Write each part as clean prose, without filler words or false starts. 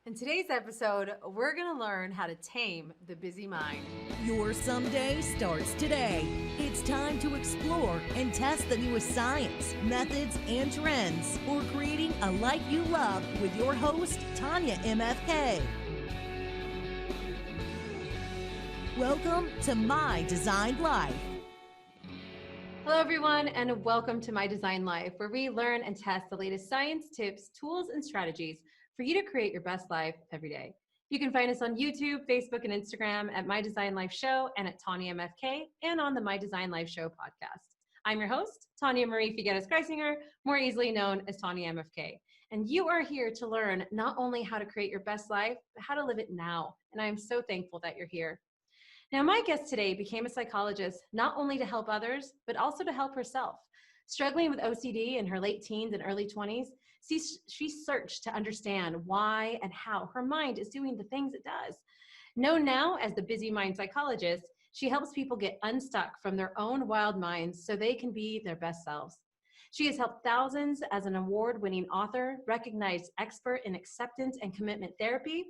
In today's episode, we're going to learn how to tame the busy mind. Your someday starts today. It's time to explore and test the newest science, methods, and trends for creating a life you love with your host, Tanyamfk. Welcome to My Designed Life. Hello, everyone, and welcome to My Design Life, where we learn and test the latest science, tips, tools, and strategies for you to create your best life every day. You can find us on YouTube, Facebook, and Instagram at My Design Life Show and at Tanyamfk and on the My Design Life Show podcast. I'm your host, Tanya Marie Figueres-Greisinger, more easily known as Tanyamfk. And you are here to learn not only how to create your best life, but how to live it now. And I am so thankful that you're here. Now, my guest today became a psychologist not only to help others, but also to help herself. Struggling with OCD in her late teens and early 20s, she searched to understand why and how her mind is doing the things it does. Known now as the Busy Mind Psychologist, she helps people get unstuck from their own wild minds so they can be their best selves. She has helped thousands as an award-winning author, recognized expert in acceptance and commitment therapy,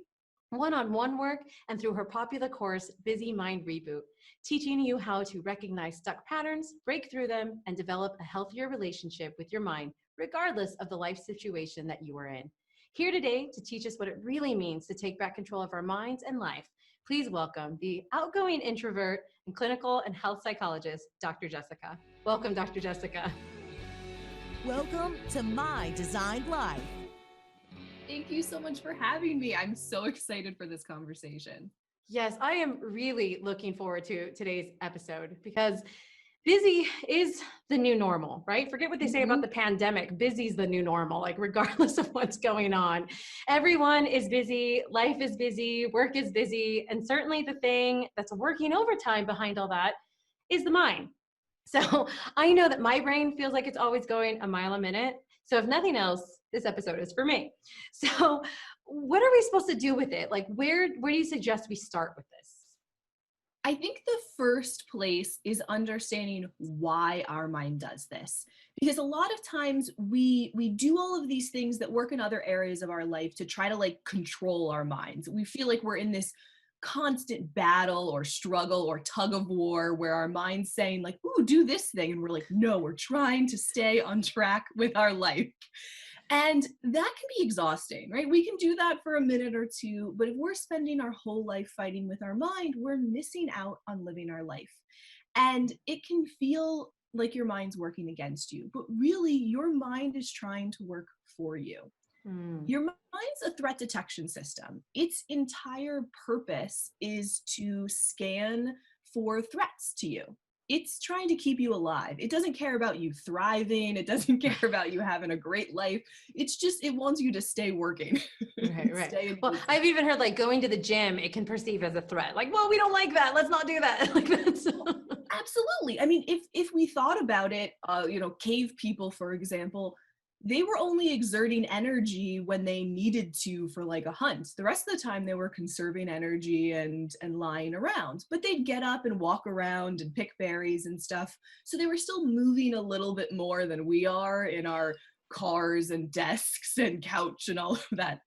one-on-one work, and through her popular course, Busy Mind Reboot, teaching you how to recognize stuck patterns, break through them, and develop a healthier relationship with your mind, regardless of the life situation that you are in. Here today to teach us what it really means to take back control of our minds and life, please welcome the outgoing introvert and clinical and health psychologist, Dr. Jessica. Welcome, Dr. Jessica. Welcome to My Designed Life. Thank you so much for having me. I'm so excited for this conversation. Yes, I am really looking forward to today's episode because busy is the new normal, right? Forget what they say about the pandemic. Busy is the new normal, like regardless of what's going on. Everyone is busy, life is busy, work is busy, and certainly the thing that's working overtime behind all that is the mind. So I know that my brain feels like it's always going a mile a minute. So if nothing else, this episode is for me. So what are we supposed to do with it? Like where do you suggest we start with this? I think the first place is understanding why our mind does this. Because a lot of times we do all of these things that work in other areas of our life to try to control our minds. We feel like we're in this constant battle or struggle or tug of war where our mind's saying ooh, do this thing. And we're like, no, we're trying to stay on track with our life. And that can be exhausting, right? We can do that for a minute or two, but if we're spending our whole life fighting with our mind, we're missing out on living our life. And it can feel like your mind's working against you, but really your mind is trying to work for you. Your mind's a threat detection system. Its entire purpose is to scan for threats to you. It's trying to keep you alive. It doesn't care about you thriving. It doesn't care about you having a great life. It's just, it wants you to stay working. Right. Well, I've even heard going to the gym, it can perceive as a threat. Like, well, we don't like that. Let's not do that. Like that's Absolutely. I mean, if we thought about it, cave people, for example, they were only exerting energy when they needed to for a hunt. The rest of the time they were conserving energy and lying around, but they'd get up and walk around and pick berries and stuff. So they were still moving a little bit more than we are in our cars and desks and couch and all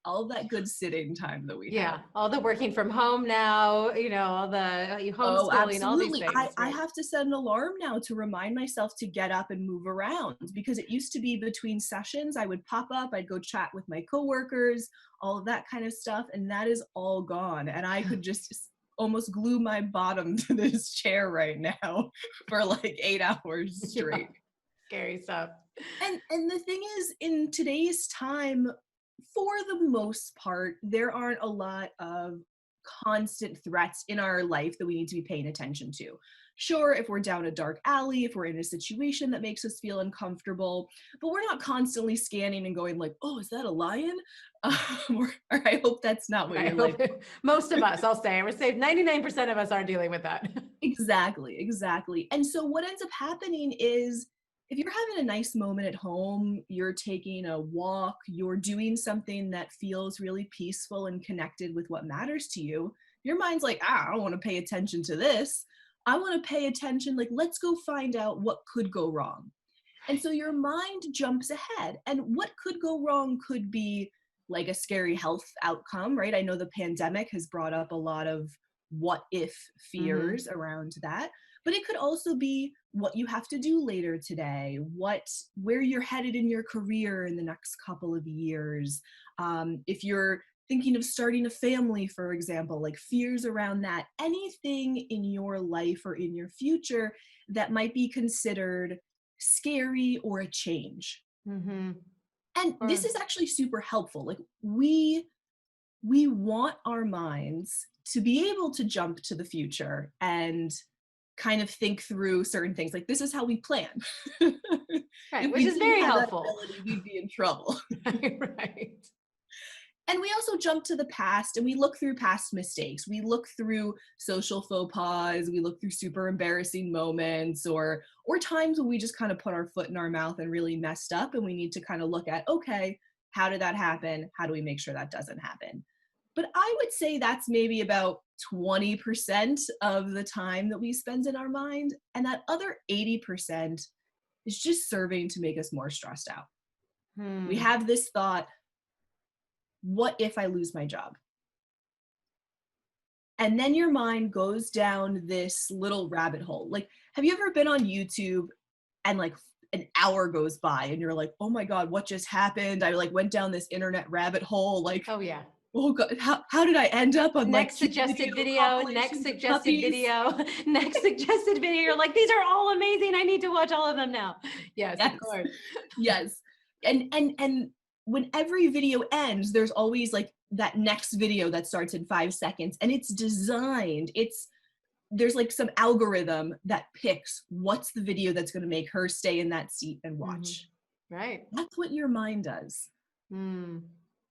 of that good sitting time that we have. All the working from home now, all the Oh, homeschooling, all these absolutely. things. I have to set an alarm now to remind myself to get up and move around, because it used to be between sessions, I would pop up, I'd go chat with my coworkers, all of that kind of stuff. And that is all gone. And I could just almost glue my bottom to this chair right now for 8 hours straight. Scary stuff. And the thing is, in today's time, for the most part, there aren't a lot of constant threats in our life that we need to be paying attention to. Sure, if we're down a dark alley, if we're in a situation that makes us feel uncomfortable, but we're not constantly scanning and going oh, is that a lion? Or I hope that's not what you're like. Most of us, I'll say, I would say 99% of us aren't dealing with that. Exactly. And so what ends up happening is, if you're having a nice moment at home, you're taking a walk, you're doing something that feels really peaceful and connected with what matters to you, your mind's like, I don't want to pay attention to this. I want to pay attention, let's go find out what could go wrong. And so your mind jumps ahead. And what could go wrong could be like a scary health outcome, right? I know the pandemic has brought up a lot of what if fears around that, but it could also be what you have to do later today, where you're headed in your career in the next couple of years. If you're thinking of starting a family, for example, like fears around that, anything in your life or in your future that might be considered scary or a change. And this is actually super helpful. Like we want our minds to be able to jump to the future and kind of think through certain things. Like this is how we plan. Right, If which we is didn't very have that helpful. ability, we'd be in trouble. Right. And we also jump to the past and we look through past mistakes. We look through social faux pas. We look through super embarrassing moments or times when we just kind of put our foot in our mouth and really messed up. And we need to kind of look at, okay, how did that happen? How do we make sure that doesn't happen? But I would say that's maybe about 20% of the time that we spend in our mind. And that other 80% is just serving to make us more stressed out. We have this thought, what if I lose my job? And then your mind goes down this little rabbit hole. Like, have you ever been on YouTube and like an hour goes by and you're like, oh my God, what just happened? I like went down this internet rabbit hole. Like, Oh yeah. oh God, how did I end up on Next like suggested video, next suggested video, next suggested video. You're like, these are all amazing. I need to watch all of them now. Yes, Yes. of course. Yes. And when every video ends, there's always like that next video that starts in 5 seconds, and it's designed. There's like some algorithm that picks what's the video that's going to make her stay in that seat and watch. Right. That's what your mind does.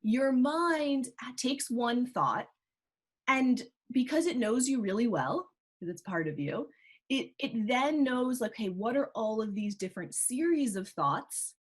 Your mind takes one thought, and because it knows you really well, because it's part of you, it then knows like, hey, what are all of these different series of thoughts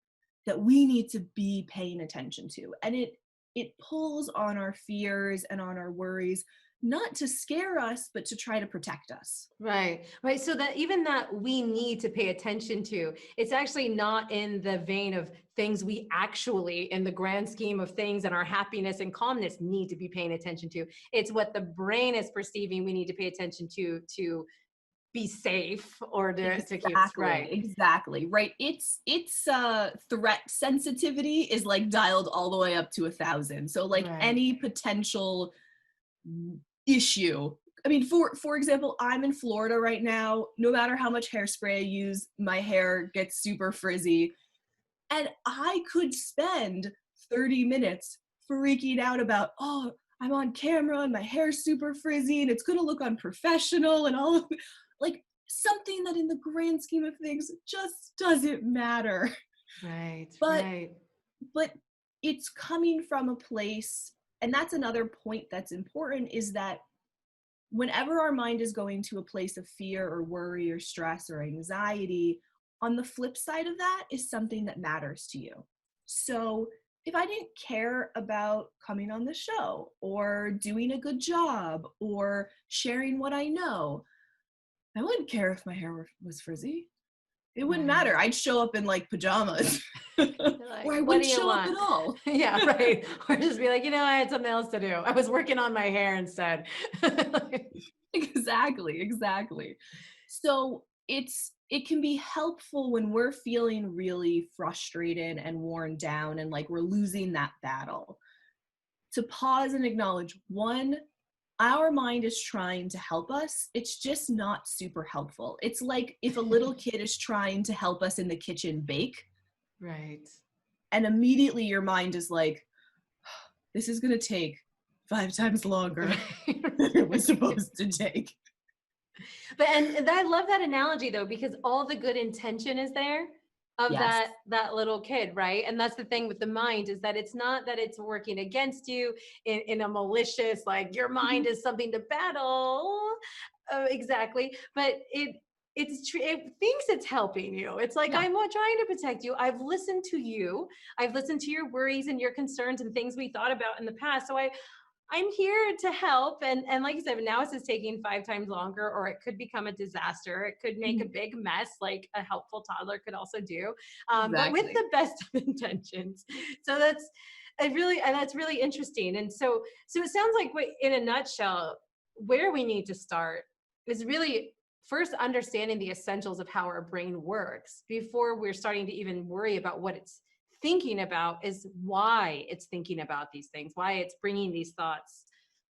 that we need to be paying attention to? And it pulls on our fears and on our worries, not to scare us, but to try to protect us. Right. Right. So that even that we need to pay attention to, it's actually not in the vein of things we actually, in the grand scheme of things and our happiness and calmness, need to be paying attention to. It's what the brain is perceiving we need to pay attention to be safe or to keep right. Exactly. Right. It's threat sensitivity is like dialed all the way up to 1,000. So like any potential issue. I mean, for example, I'm in Florida right now. No matter how much hairspray I use, my hair gets super frizzy. And I could spend 30 minutes freaking out about, oh, I'm on camera and my hair's super frizzy and it's going to look unprofessional and all of it. Like something that in the grand scheme of things just doesn't matter. Right. But it's coming from a place, and that's another point that's important, is that whenever our mind is going to a place of fear or worry or stress or anxiety, on the flip side of that is something that matters to you. So if I didn't care about coming on the show or doing a good job or sharing what I know, I wouldn't care if my hair was frizzy. It wouldn't matter. I'd show up in like pajamas. Like, or I wouldn't show up at all. Yeah, right. Or just be like, I had something else to do. I was working on my hair instead. Exactly. So it can be helpful when we're feeling really frustrated and worn down and like we're losing that battle, to pause and acknowledge, one, our mind is trying to help us. It's just not super helpful. It's like if a little kid is trying to help us in the kitchen bake. Right. And immediately your mind is like, this is going to take 5 times longer than it was supposed to take. But and I love that analogy though, because all the good intention is there of that little kid, right? And that's the thing with the mind, is that it's not that it's working against you in a malicious, like your mind is something to battle. Exactly. But it thinks it's helping you. It's like, I'm trying to protect you. I've listened to you. I've listened to your worries and your concerns and things we thought about in the past. So I'm here to help. And like you said, now it's just taking 5 times longer, or it could become a disaster. It could make a big mess, like a helpful toddler could also do, but with the best of intentions. So that's really interesting. And so it sounds like in a nutshell, where we need to start is really first understanding the essentials of how our brain works before we're starting to even worry about what it's thinking about, is why it's thinking about these things, why it's bringing these thoughts.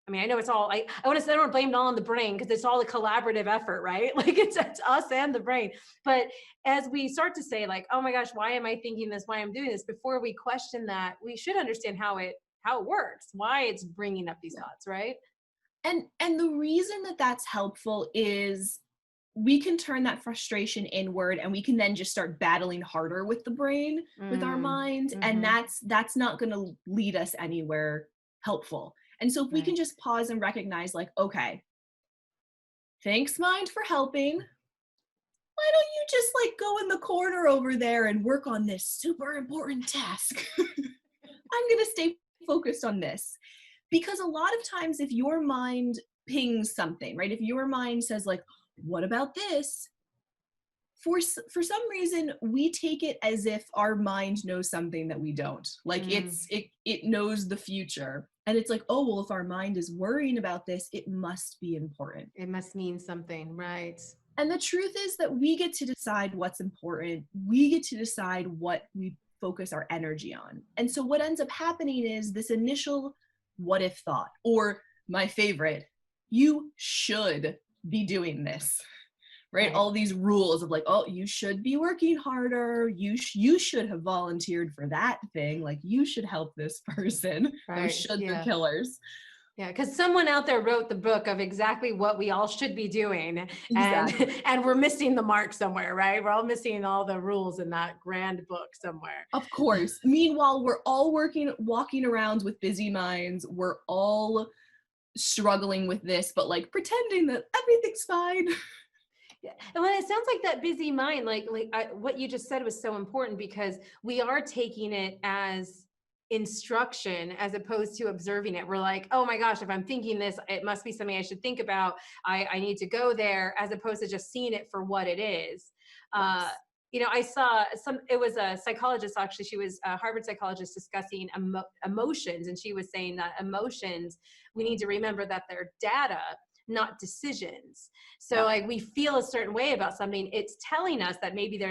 I mean, I know it's all, I want to say, I don't blame it all on the brain, because it's all a collaborative effort, right? Like it's us and the brain. But as we start to say like, oh my gosh, why am I thinking this? Why I'm doing this? Before we question that, we should understand how it works, why it's bringing up these thoughts, right? And the reason that that's helpful is we can turn that frustration inward, and we can then just start battling harder with the brain, with our mind, and that's not going to lead us anywhere helpful. And so if we can just pause and recognize like, okay, thanks mind for helping. Why don't you just like go in the corner over there and work on this super important task? I'm going to stay focused on this. Because a lot of times if your mind pings something, right? If your mind says like, what about this? For some reason, we take it as if our mind knows something that we don't. Like it knows the future. And it's like, oh, well, if our mind is worrying about this, it must be important. It must mean something, right? And the truth is that we get to decide what's important. We get to decide what we focus our energy on. And so what ends up happening is this initial what if thought, or my favorite, you should be doing this, right? All these rules of like, oh, you should be working harder. You should have volunteered for that thing. Like you should help this person. Those shoulds are killers. Yeah, because someone out there wrote the book of exactly what we all should be doing. Exactly. And we're missing the mark somewhere, right? We're all missing all the rules in that grand book somewhere. Of course. Meanwhile, we're all walking around with busy minds. We're all struggling with this, but like pretending that everything's fine. Yeah. And when it sounds like that busy mind, what you just said was so important, because we are taking it as instruction as opposed to observing it. We're like, oh my gosh, if I'm thinking this, it must be something I should think about. I need to go there, as opposed to just seeing it for what it is. Yes. I saw it was a psychologist, actually, she was a Harvard psychologist discussing emotions. And she was saying that emotions, we need to remember that they're data, not decisions. So like we feel a certain way about something, it's telling us that maybe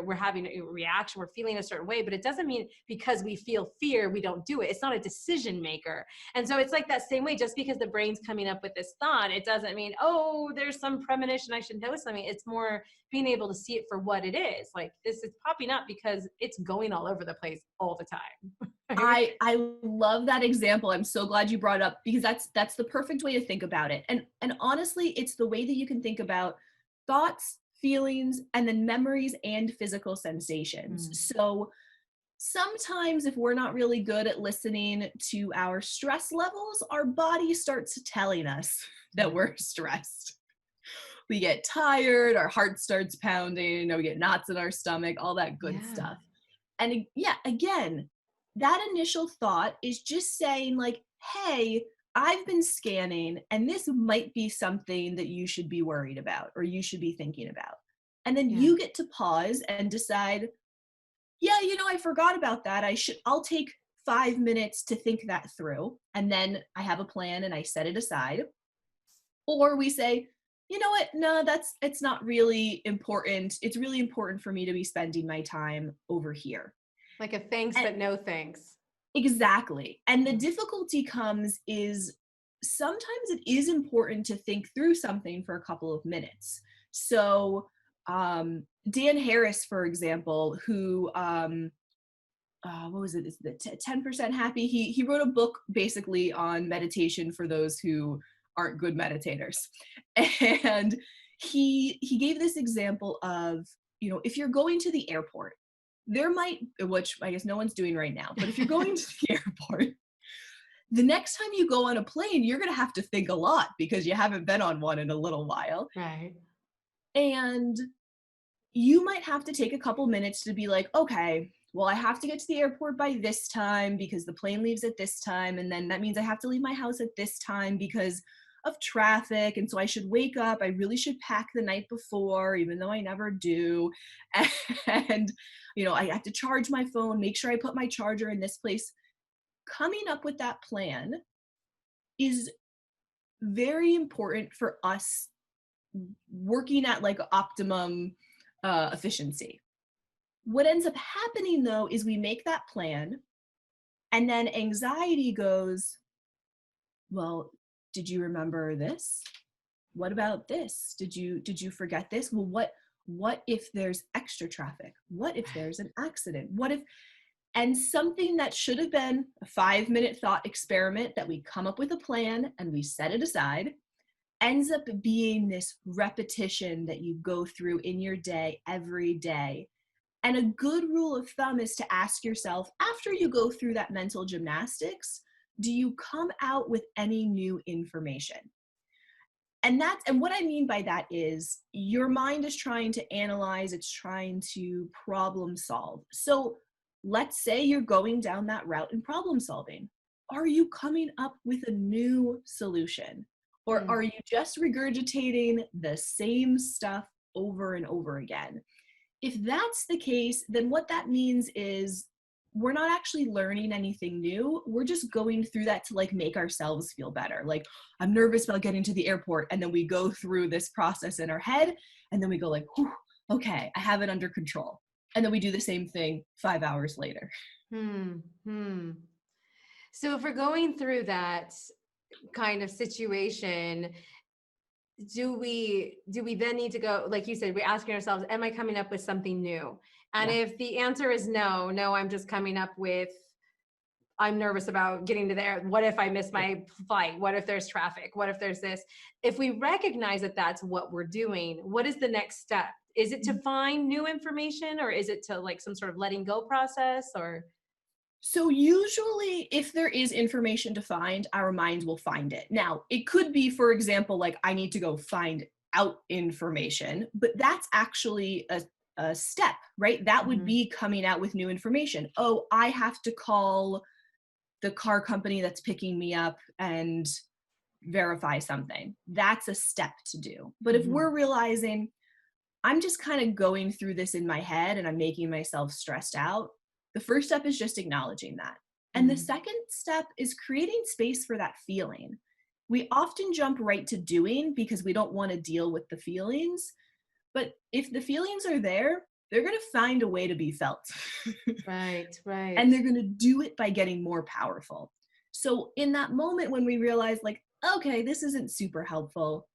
we're having a reaction, we're feeling a certain way, but it doesn't mean because we feel fear, we don't do it. It's not a decision maker. And so it's like that same way, just because the brain's coming up with this thought, it doesn't mean, oh, there's some premonition, I should know something. It's more being able to see it for what it is. Like this is popping up because it's going all over the place all the time. I love that example. I'm so glad you brought it up, because that's the perfect way to think about it. And honestly, it's the way that you can think about thoughts, feelings, and then memories and physical sensations. So sometimes if we're not really good at listening to our stress levels, our body starts telling us that we're stressed. We get tired, our heart starts pounding, we get knots in our stomach, all that good stuff. And again, that initial thought is just saying like, hey, I've been scanning and this might be something that you should be worried about or you should be thinking about. And then you get to pause and decide, I forgot about that. I'll take 5 minutes to think that through. And then I have a plan and I set it aside. Or we say, you know what? No, it's not really important. It's really important for me to be spending my time over here. Like a thanks, but no thanks. Exactly. And the difficulty comes is sometimes it is important to think through something for a couple of minutes. So Dan Harris, for example, who, what was it? Is the 10% Happy? He wrote a book basically on meditation for those who aren't good meditators. And he gave this example of, if you're going to the airport, which I guess no one's doing right now, but if you're going to the airport, the next time you go on a plane, you're going to have to think a lot because you haven't been on one in a little while. Right. And you might have to take a couple minutes to be like, okay, well, I have to get to the airport by this time because the plane leaves at this time. And then that means I have to leave my house at this time because of traffic. And so I should wake up. I really should pack the night before, even though I never do. And, I have to charge my phone, make sure I put my charger in this place. coming up with that plan is very important for us working at like optimum efficiency. What ends up happening though is we make that plan and then anxiety goes, well, did you remember this? What about this? Did you forget this? Well, what if there's extra traffic? What if there's an accident? What if, and something that should have been a 5-minute thought experiment that we come up with a plan and we set it aside ends up being this repetition that you go through in your day every day. And a good rule of thumb is to ask yourself, after you go through that mental gymnastics, do you come out with any new information? And what I mean by that is your mind is trying to analyze, it's trying to problem solve. So let's say you're going down that route in problem solving. Are you coming up with a new solution? Or are you just regurgitating the same stuff over and over again? If that's the case, then what that means is we're not actually learning anything new. We're just going through that to like make ourselves feel better. Like, I'm nervous about getting to the airport. And then we go through this process in our head. And then we go like, okay, I have it under control. And then we do the same thing 5 hours later. So if we're going through that kind of situation, do we then need to go, like you said, we're asking ourselves, am I coming up with something new? And if the answer is no, I'm just coming up with, I'm nervous about getting to there. What if I miss my flight? What if there's traffic? What if there's this? If we recognize that that's what we're doing, what is the next step? Is it to find new information, or is it to like some sort of letting go process? Or so usually if there is information to find, our minds will find it. Now, it could be, for example, like I need to go find out information, but that's actually a step, right? That would be coming out with new information. Oh, I have to call the car company that's picking me up and verify something. That's a step to do. But if we're realizing I'm just kind of going through this in my head and I'm making myself stressed out, the first step is just acknowledging that. And the second step is creating space for that feeling. We often jump right to doing because we don't want to deal with the feelings. But if the feelings are there, they're going to find a way to be felt. Right. And they're going to do it by getting more powerful. So in that moment when we realize like, okay, this isn't super helpful,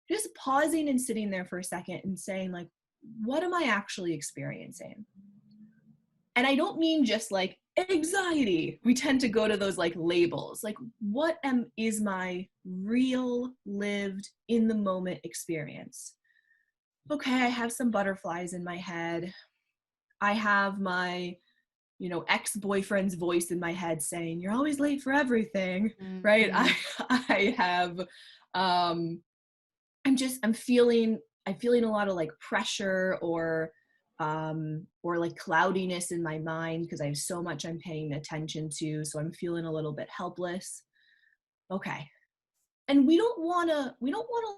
just pausing and sitting there for a second and saying like, what am I actually experiencing? And I don't mean just like anxiety. We tend to go to those like labels, like what is my real lived in the moment experience? Okay, I have some butterflies in my head. I have my, ex-boyfriend's voice in my head saying, you're always late for everything, right? I have, I'm feeling a lot of like pressure or like cloudiness in my mind because I have so much I'm paying attention to. So I'm feeling a little bit helpless. Okay. And we don't want to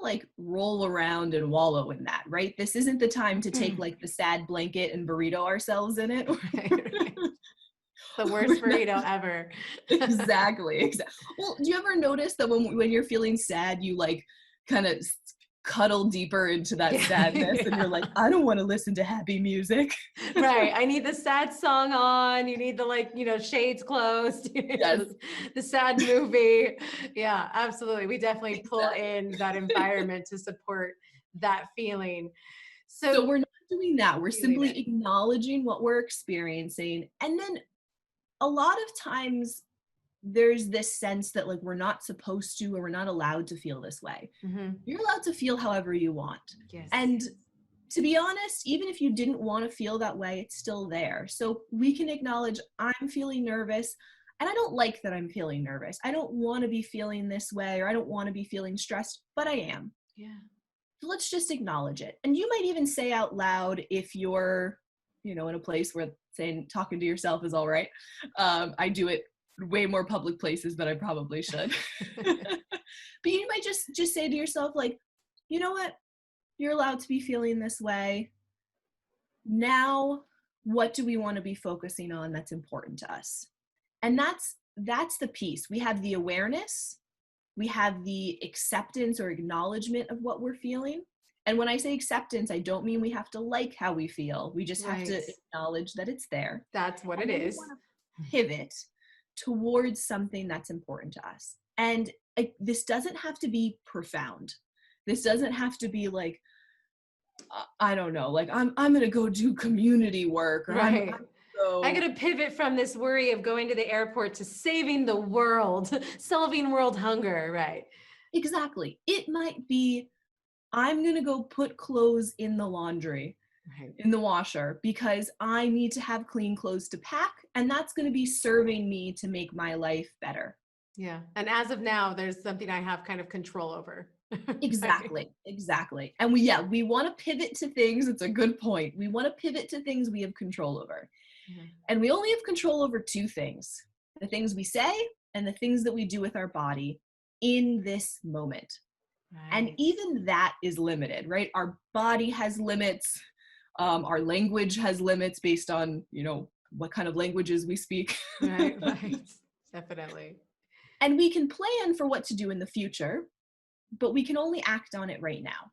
like roll around and wallow in that, right? This isn't the time to take like the sad blanket and burrito ourselves in it. Right. The worst burrito ever. Exactly. Well, do you ever notice that when you're feeling sad, you like kind of cuddle deeper into that sadness and you're like, I don't want to listen to happy music. Right. I need the sad song on. You need the shades closed. Yes. The sad movie. Yeah, absolutely. We definitely pull in that environment to support that feeling. So we're not doing that. We're simply acknowledging what we're experiencing. And then a lot of times there's this sense that like we're not supposed to or we're not allowed to feel this way. You're allowed to feel however you want. Yes. And to be honest, even if you didn't want to feel that way, it's still there. So we can acknowledge I'm feeling nervous and I don't like that I'm feeling nervous. I don't want to be feeling this way or I don't want to be feeling stressed, but I am. Yeah. So let's just acknowledge it. And you might even say out loud if you're, in a place where talking to yourself is all right. I do it way more public places than I probably should. But you might just say to yourself, like, you know what? You're allowed to be feeling this way. Now, what do we want to be focusing on that's important to us? And that's that's the piece. We have the awareness, we have the acceptance or acknowledgement of what we're feeling. And when I say acceptance, I don't mean we have to like how we feel. We just have to acknowledge that it's there. That's what and it then is. We want to pivot towards something that's important to us. And this doesn't have to be profound. This doesn't have to be like, I don't know, like I'm going to go do community work, or Right. I got to pivot from this worry of going to the airport to saving the world, solving world hunger. Right. Exactly. It might be, I'm going to go put clothes in the laundry, in the washer, because I need to have clean clothes to pack. And that's going to be serving me to make my life better. Yeah. And as of now, there's something I have kind of control over. Exactly. Exactly. And we want to pivot to things. It's a good point. We want to pivot to things we have control over. Mm-hmm. And we only have control over two things: the things we say and the things that we do with our body in this moment. Right. And even that is limited, right? Our body has limits. Our language has limits based on, what kind of languages we speak. Right. Definitely. And we can plan for what to do in the future, but we can only act on it right now.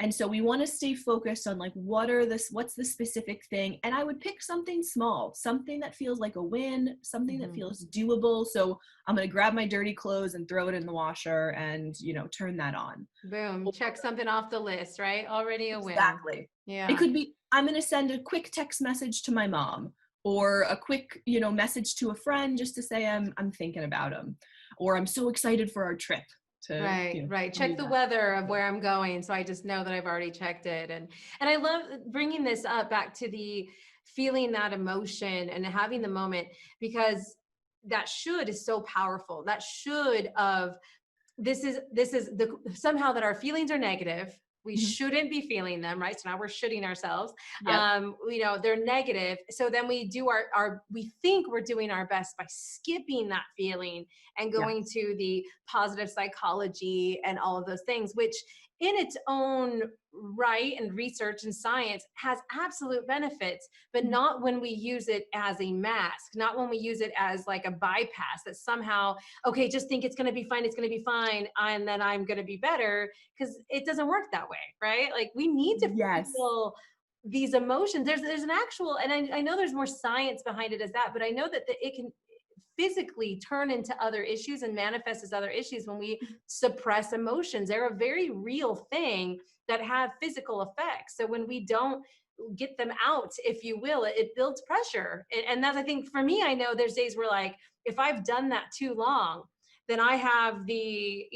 And so we want to stay focused on what's the specific thing. And I would pick something small, something that feels like a win, something that feels doable. So I'm going to grab my dirty clothes and throw it in the washer and, turn that on. Boom. Check something off the list, right? Already a win. Exactly. Yeah. It could be, I'm going to send a quick text message to my mom, or a quick, message to a friend just to say I'm thinking about them, or I'm so excited for our trip. Right. Check the weather of where I'm going, so I just know that I've already checked it. And I love bringing this up back to the feeling that emotion and having the moment, because that should is so powerful. That should of this is the somehow that our feelings are negative. We shouldn't be feeling them, right? So now we're shooting ourselves. Yep. They're negative. So then we do we think we're doing our best by skipping that feeling and going to the positive psychology and all of those things, which in its own right and research and science has absolute benefits, but not when we use it as a mask, not when we use it as like a bypass that somehow, okay, just think it's going to be fine. It's going to be fine. And then I'm going to be better, because it doesn't work that way, right? Like we need to feel these emotions. There's an actual, and I know there's more science behind it as that, but I know that it can physically turn into other issues and manifest as other issues when we suppress emotions. They're a very real thing that have physical effects. So when we don't get them out, if you will, it builds pressure. And that's, I think for me, I know there's days where like, if I've done that too long, then I have the,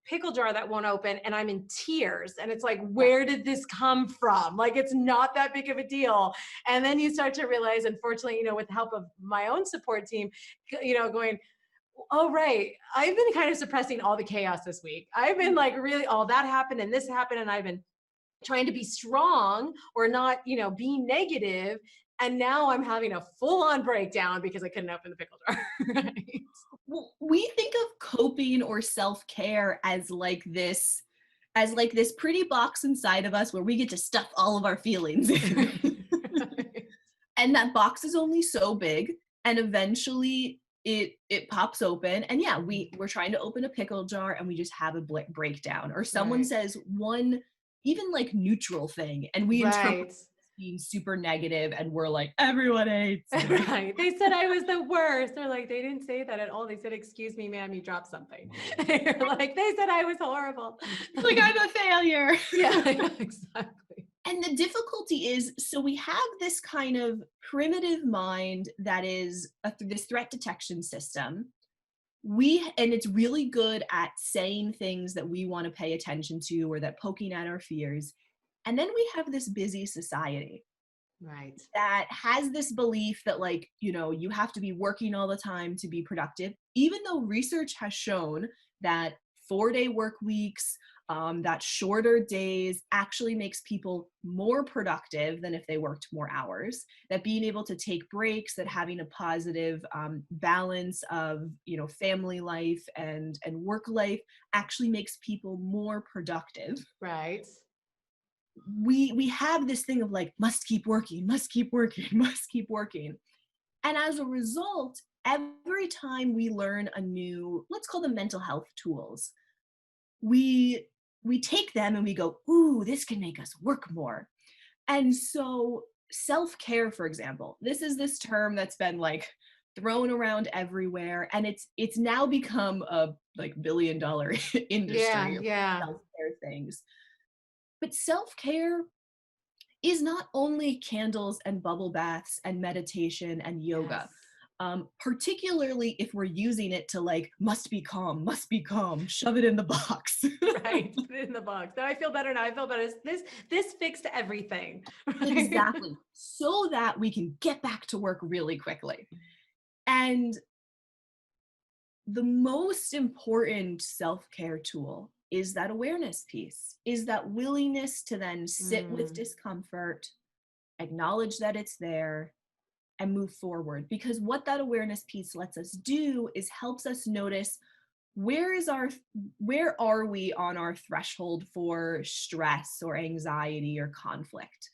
pickle jar that won't open and I'm in tears. And it's like, where did this come from? Like, it's not that big of a deal. And then you start to realize, unfortunately, with the help of my own support team, going, oh, right, I've been kind of suppressing all the chaos this week. I've been like, really, all that happened and this happened. And I've been trying to be strong or not, be negative. And now I'm having a full-on breakdown because I couldn't open the pickle jar. Right? Well, we think of coping or self-care as like this pretty box inside of us where we get to stuff all of our feelings in. And that box is only so big, and eventually it pops open, and we're trying to open a pickle jar and we just have a breakdown, or someone says one even like neutral thing and we interpret being super negative, and we're like, everyone hates me. Right. They said I was the worst. They're like, they didn't say that at all. They said, excuse me, ma'am, you dropped something. You're like, they said I was horrible. Like, I'm a failure. Yeah, exactly. And the difficulty is, so we have this kind of primitive mind that is this threat detection system. And it's really good at saying things that we want to pay attention to, or that poking at our fears. And then we have this busy society, right, that has this belief that like, you have to be working all the time to be productive, even though research has shown that 4-day work weeks, that shorter days actually makes people more productive than if they worked more hours, that being able to take breaks, that having a positive balance of, family life and work life actually makes people more productive. Right. We have this thing of like, must keep working. And as a result, every time we learn a new, let's call them mental health tools, we take them and we go, ooh, this can make us work more. And so self-care, for example, this is this term that's been like thrown around everywhere, and it's now become a like $1 billion industry Yeah, of yeah. self-care things. But self-care is not only candles and bubble baths and meditation and yoga. Yes. Particularly if we're using it to like, must be calm, shove it in the box. Right. Put it in the box. Now I feel better. Now I feel better. This fixed everything. Right? Exactly. So that we can get back to work really quickly. And the most important self-care tool is that awareness piece, is that willingness to then sit with discomfort, acknowledge that it's there, and move forward. Because what that awareness piece lets us do is helps us notice where are we on our threshold for stress or anxiety or conflict.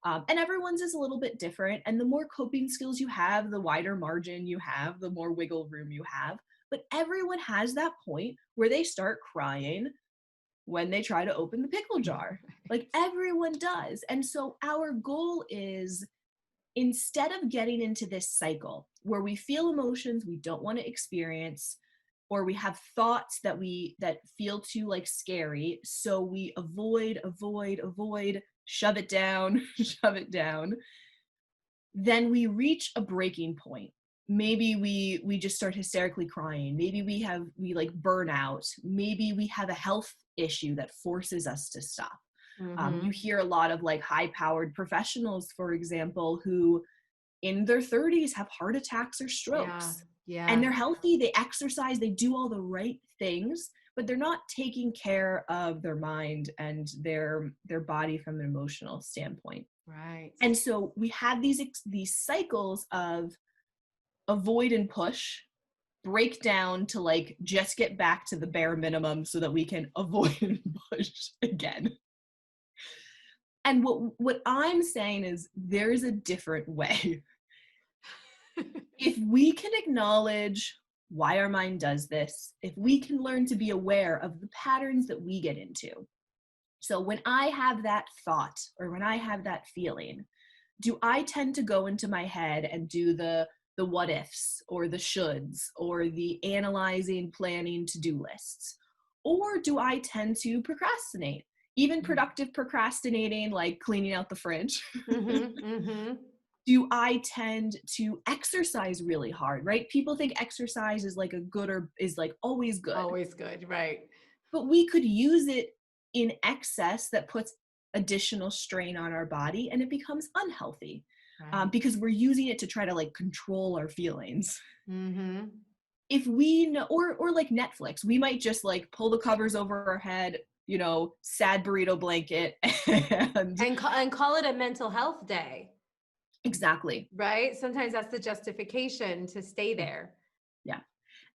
And everyone's is a little bit different. And the more coping skills you have, the wider margin you have, the more wiggle room you have. But everyone has that point where they start crying when they try to open the pickle jar. Like everyone does. And so our goal is, instead of getting into this cycle where we feel emotions we don't want to experience, or we have thoughts that feel too like scary, so we avoid, shove it down, shove it down, then we reach a breaking point. Maybe we just start hysterically crying. Maybe we like burn out. Maybe we have a health issue that forces us to stop. You hear a lot of like high-powered professionals, for example, who in their 30s have heart attacks or strokes. Yeah. And they're healthy, they exercise, they do all the right things, but they're not taking care of their mind and their body from an emotional standpoint. Right. And so we have these cycles of avoid and push, break down to like just get back to the bare minimum so that we can avoid and push again. And what I'm saying is there's a different way. If we can acknowledge why our mind does this, if we can learn to be aware of the patterns that we get into. So when I have that thought or when I have that feeling, do I tend to go into my head and do the what ifs or the shoulds or the analyzing, planning, to-do lists? Or do I tend to procrastinate? Even productive procrastinating, like cleaning out the fridge. Do I tend to exercise really hard, right? People think exercise is like is like always good. Always good, right. But we could use it in excess that puts additional strain on our body and it becomes unhealthy. Right. Because we're using it to try to like control our feelings. If we know, or like Netflix, we might just like pull the covers over our head, sad burrito blanket and call it a mental health day. Exactly. Right? Sometimes that's the justification to stay there. Yeah.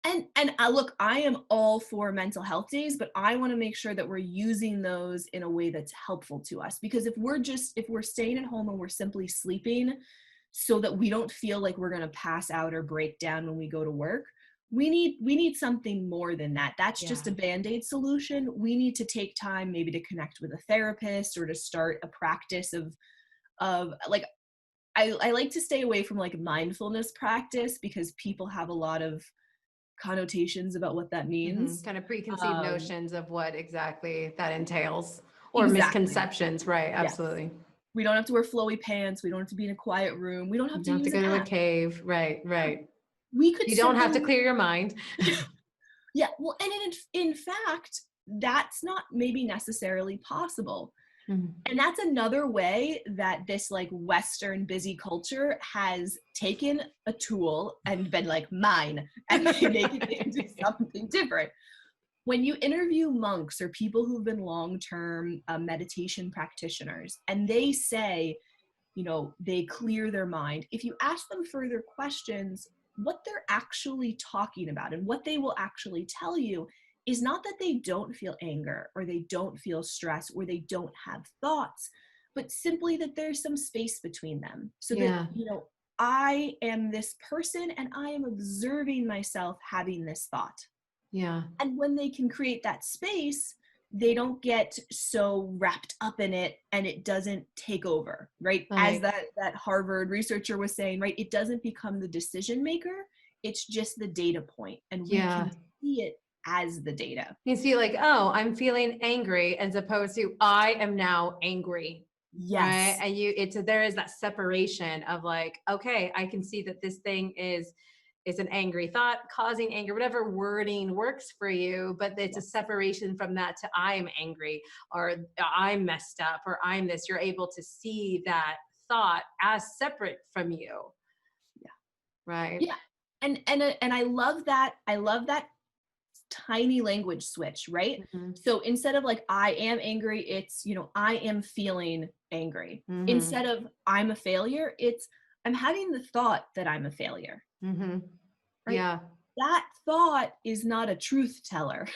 And look, I am all for mental health days, but I want to make sure that we're using those in a way that's helpful to us. Because if we're staying at home and we're simply sleeping so that we don't feel like we're going to pass out or break down when we go to work, we need something more than that. That's just a Band-Aid solution. We need to take time maybe to connect with a therapist or to start a practice of like, I like to stay away from like mindfulness practice because people have a lot of connotations about what that means. Kind of preconceived notions of what exactly that entails, or misconceptions. Right. Absolutely. Yes. We don't have to wear flowy pants. We don't have to be in a quiet room. We don't have to go to a cave. Right. You don't have to clear your mind. Yeah. Well, and in fact, that's not maybe necessarily possible. And that's another way that this like Western busy culture has taken a tool and been like mine and they make it into something different. When you interview monks or people who've been long-term meditation practitioners and they say, they clear their mind, if you ask them further questions, what they're actually talking about and what they will actually tell you is not that they don't feel anger or they don't feel stress or they don't have thoughts, but simply that there's some space between them. So that, I am this person and I am observing myself having this thought. Yeah. And when they can create that space, they don't get so wrapped up in it and it doesn't take over, right? As Right. that Harvard researcher was saying, right? It doesn't become the decision maker. It's just the data point, and we Yeah. can see it as the data. You see, like, oh, I'm feeling angry, as opposed to I am now angry. Right. Yes. And there is that separation of like, okay, I can see that this thing is an angry thought causing anger, whatever wording works for you, but it's a Yes. separation from that to I'm angry, or I'm messed up, or I'm this. You're able to see that thought as separate from you. Yeah. Right. Yeah. And I love that. I love that tiny language switch, right? Hmm. So instead of like I am angry, it's, I am feeling angry. Hmm. Instead of I'm a failure, it's I'm having the thought that I'm a failure, Hmm. right? Yeah. That thought is not a truth teller.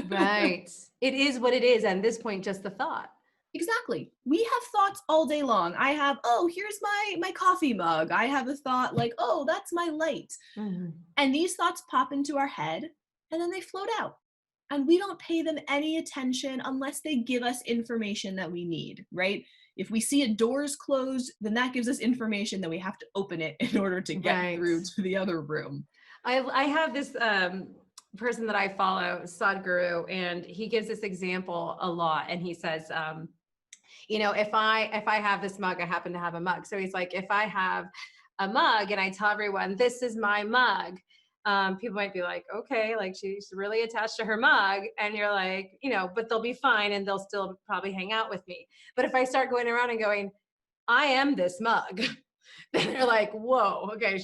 Right. It is what it is. At this point, just the thought. Exactly. We have thoughts all day long. I have, oh, here's my coffee mug. I have a thought like, oh, that's my light. Hmm. And these thoughts pop into our head and then they float out. And we don't pay them any attention unless they give us information that we need, right? If we see a door's closed, then that gives us information that we have to open it in order to get Right. through to the other room. I have this person that I follow, Sadhguru, and he gives this example a lot. And he says, if I have this mug, I happen to have a mug. So he's like, if I have a mug and I tell everyone this is my mug, people might be like, okay, like she's really attached to her mug, and you're like, but they'll be fine and they'll still probably hang out with me. But if I start going around and going, I am this mug, then they're like, whoa, okay,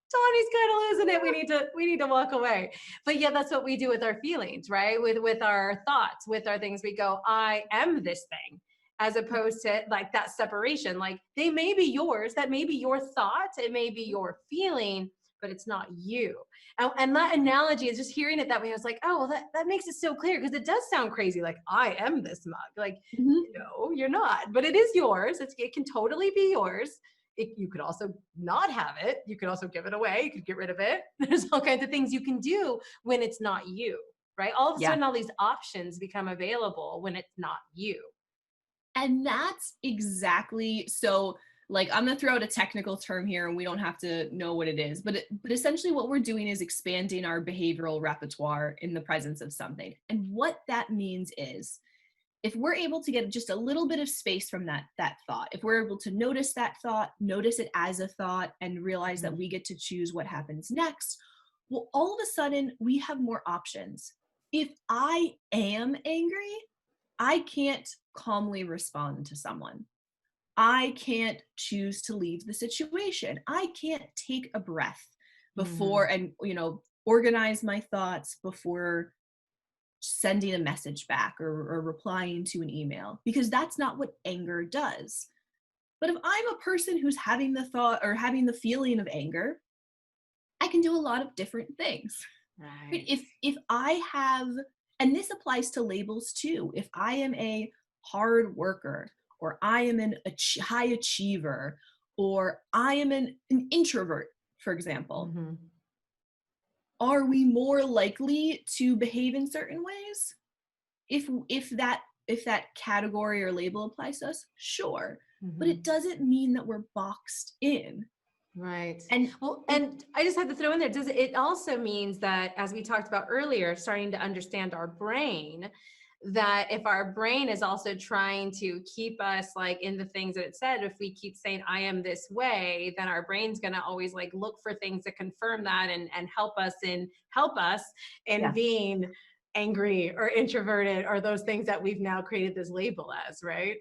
Tony's kind of losing it. We need to walk away. But yeah, that's what we do with our feelings, right? With our thoughts, with our things. We go, I am this thing, as opposed to like that separation. Like they may be yours, that may be your thought, it may be your feeling, but it's not you. And that analogy is just hearing it that way. I was like, oh, well, that makes it so clear, because it does sound crazy. Like I am this mug. Like, Mhm. no, you're not, but it is yours. It can totally be yours. You could also not have it. You could also give it away. You could get rid of it. There's all kinds of things you can do when it's not you, right? All of a Yeah. sudden, all these options become available when it's not you. And that's exactly so. Like, I'm going to throw out a technical term here and we don't have to know what it is, but essentially what we're doing is expanding our behavioral repertoire in the presence of something. And what that means is if we're able to get just a little bit of space from that thought, if we're able to notice that thought, notice it as a thought, and realize that we get to choose what happens next, well, all of a sudden we have more options. If I am angry, I can't calmly respond to someone. I can't choose to leave the situation. I can't take a breath before Mhm. and, organize my thoughts before sending a message back or replying to an email, because that's not what anger does. But if I'm a person who's having the thought or having the feeling of anger, I can do a lot of different things. Right? Right. If I have, and this applies to labels too, if I am a hard worker, or I am high achiever, or I am an introvert, for example, Mhm. are we more likely to behave in certain ways? If that category or label applies to us, sure. But it Mhm. doesn't mean that we're boxed in. Right. And Well, it and I just had to throw in there, does it also means that, as we talked about earlier, starting to understand our brain, that if our brain is also trying to keep us like in the things that it said, if we keep saying I am this way, then our brain's going to always like look for things to confirm that, and help us in yeah. being angry or introverted, or those things that we've now created this label as, right?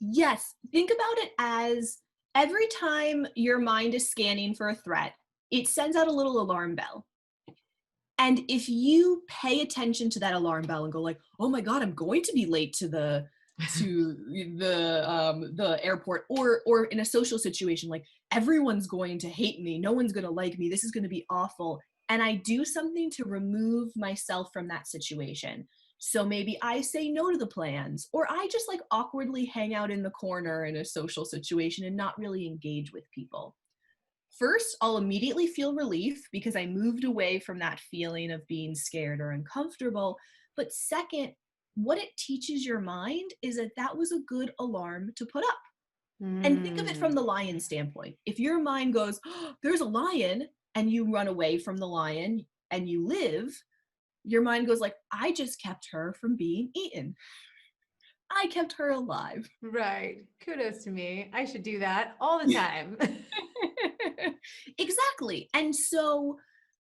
Yes, think about it as every time your mind is scanning for a threat, it sends out a little alarm bell. And if you pay attention to that alarm bell and go like, "Oh my god, I'm going to be late to the airport," or in a social situation like everyone's going to hate me, no one's going to like me, this is going to be awful, and I do something to remove myself from that situation. So maybe I say no to the plans, or I just like awkwardly hang out in the corner in a social situation and not really engage with people. first, I'll immediately feel relief because I moved away from that feeling of being scared or uncomfortable. But second, what it teaches your mind is that that was a good alarm to put up. And think of it from the lion standpoint. If your mind goes, oh, there's a lion, and you run away from the lion and you live, your mind goes like, I just kept her from being eaten. I kept her alive. Right. Kudos to me. I should do that all the time. Exactly. And so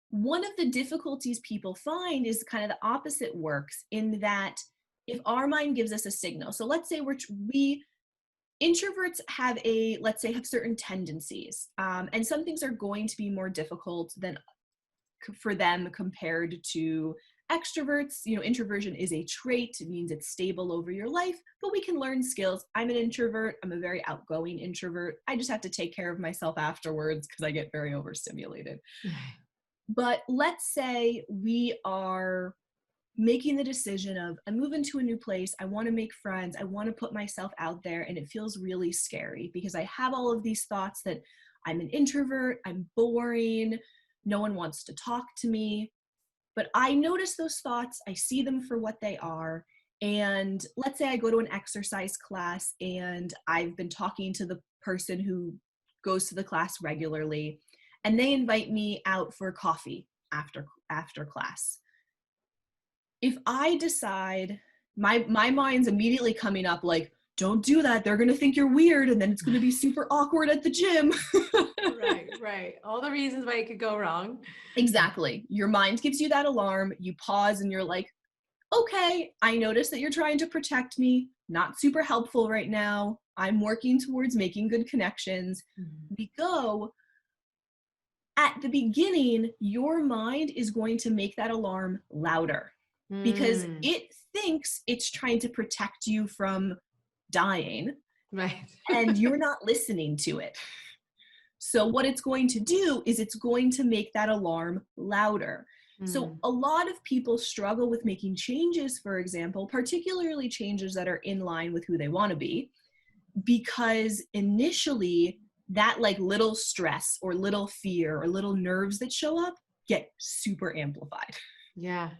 one of the difficulties people find is kind of the opposite works, in that if our mind gives us a signal, so let's say we introverts have have certain tendencies, and some things are going to be more difficult than for them compared to extroverts. Introversion is a trait. It means it's stable over your life, but we can learn skills. I'm an introvert. I'm a very outgoing introvert. I just have to take care of myself afterwards because I get very overstimulated. But let's say we are making the decision of, I'm moving to a new place. I want to make friends. I want to put myself out there. And it feels really scary because I have all of these thoughts that I'm an introvert. I'm boring. No one wants to talk to me. But I notice those thoughts. I see them for what they are. And let's say I go to an exercise class and I've been talking to the person who goes to the class regularly, and they invite me out for coffee after class. If I decide, my mind's immediately coming up like, don't do that. They're going to think you're weird, and then it's going to be super awkward at the gym. Right. All the reasons why it could go wrong. Exactly. Your mind gives you that alarm. You pause and you're like, okay, I notice that you're trying to protect me. Not super helpful right now. I'm working towards making good connections. We go. At the beginning, your mind is going to make that alarm louder because it thinks it's trying to protect you from dying. Right. And you're not listening to it. So what it's going to do is it's going to make that alarm louder. So a lot of people struggle with making changes, for example, particularly changes that are in line with who they want to be, because initially that like little stress or little fear or little nerves that show up get super amplified. Yeah.